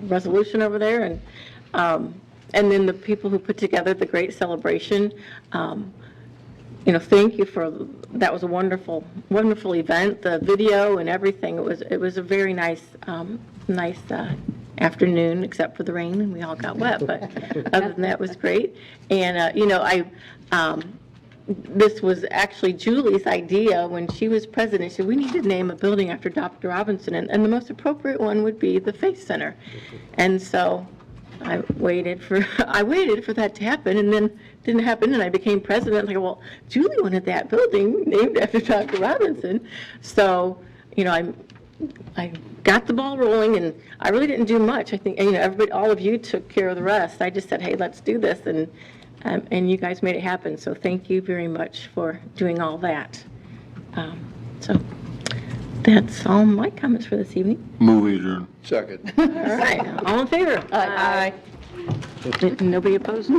[SPEAKER 1] resolution over there. And then the people who put together the great celebration, thank you for, that was a wonderful, wonderful event, the video and everything. It was a very nice afternoon, except for the rain, and we all got wet, but other than that, it was great. And, this was actually Julie's idea when she was president. She said, we need to name a building after Dr. Robinson, and the most appropriate one would be the Faith Center. And so I waited for that to happen, and then it didn't happen, and I became president. Like, well, Julie wanted that building named after Dr. Robinson. So, I got the ball rolling, and I really didn't do much. I think, everybody, all of you took care of the rest. I just said, hey, let's do this, and you guys made it happen. So thank you very much for doing all that. So that's all my comments for this evening.
[SPEAKER 10] Move adjourn.
[SPEAKER 3] Second.
[SPEAKER 1] All right, all in favor? Aye. Nobody opposed?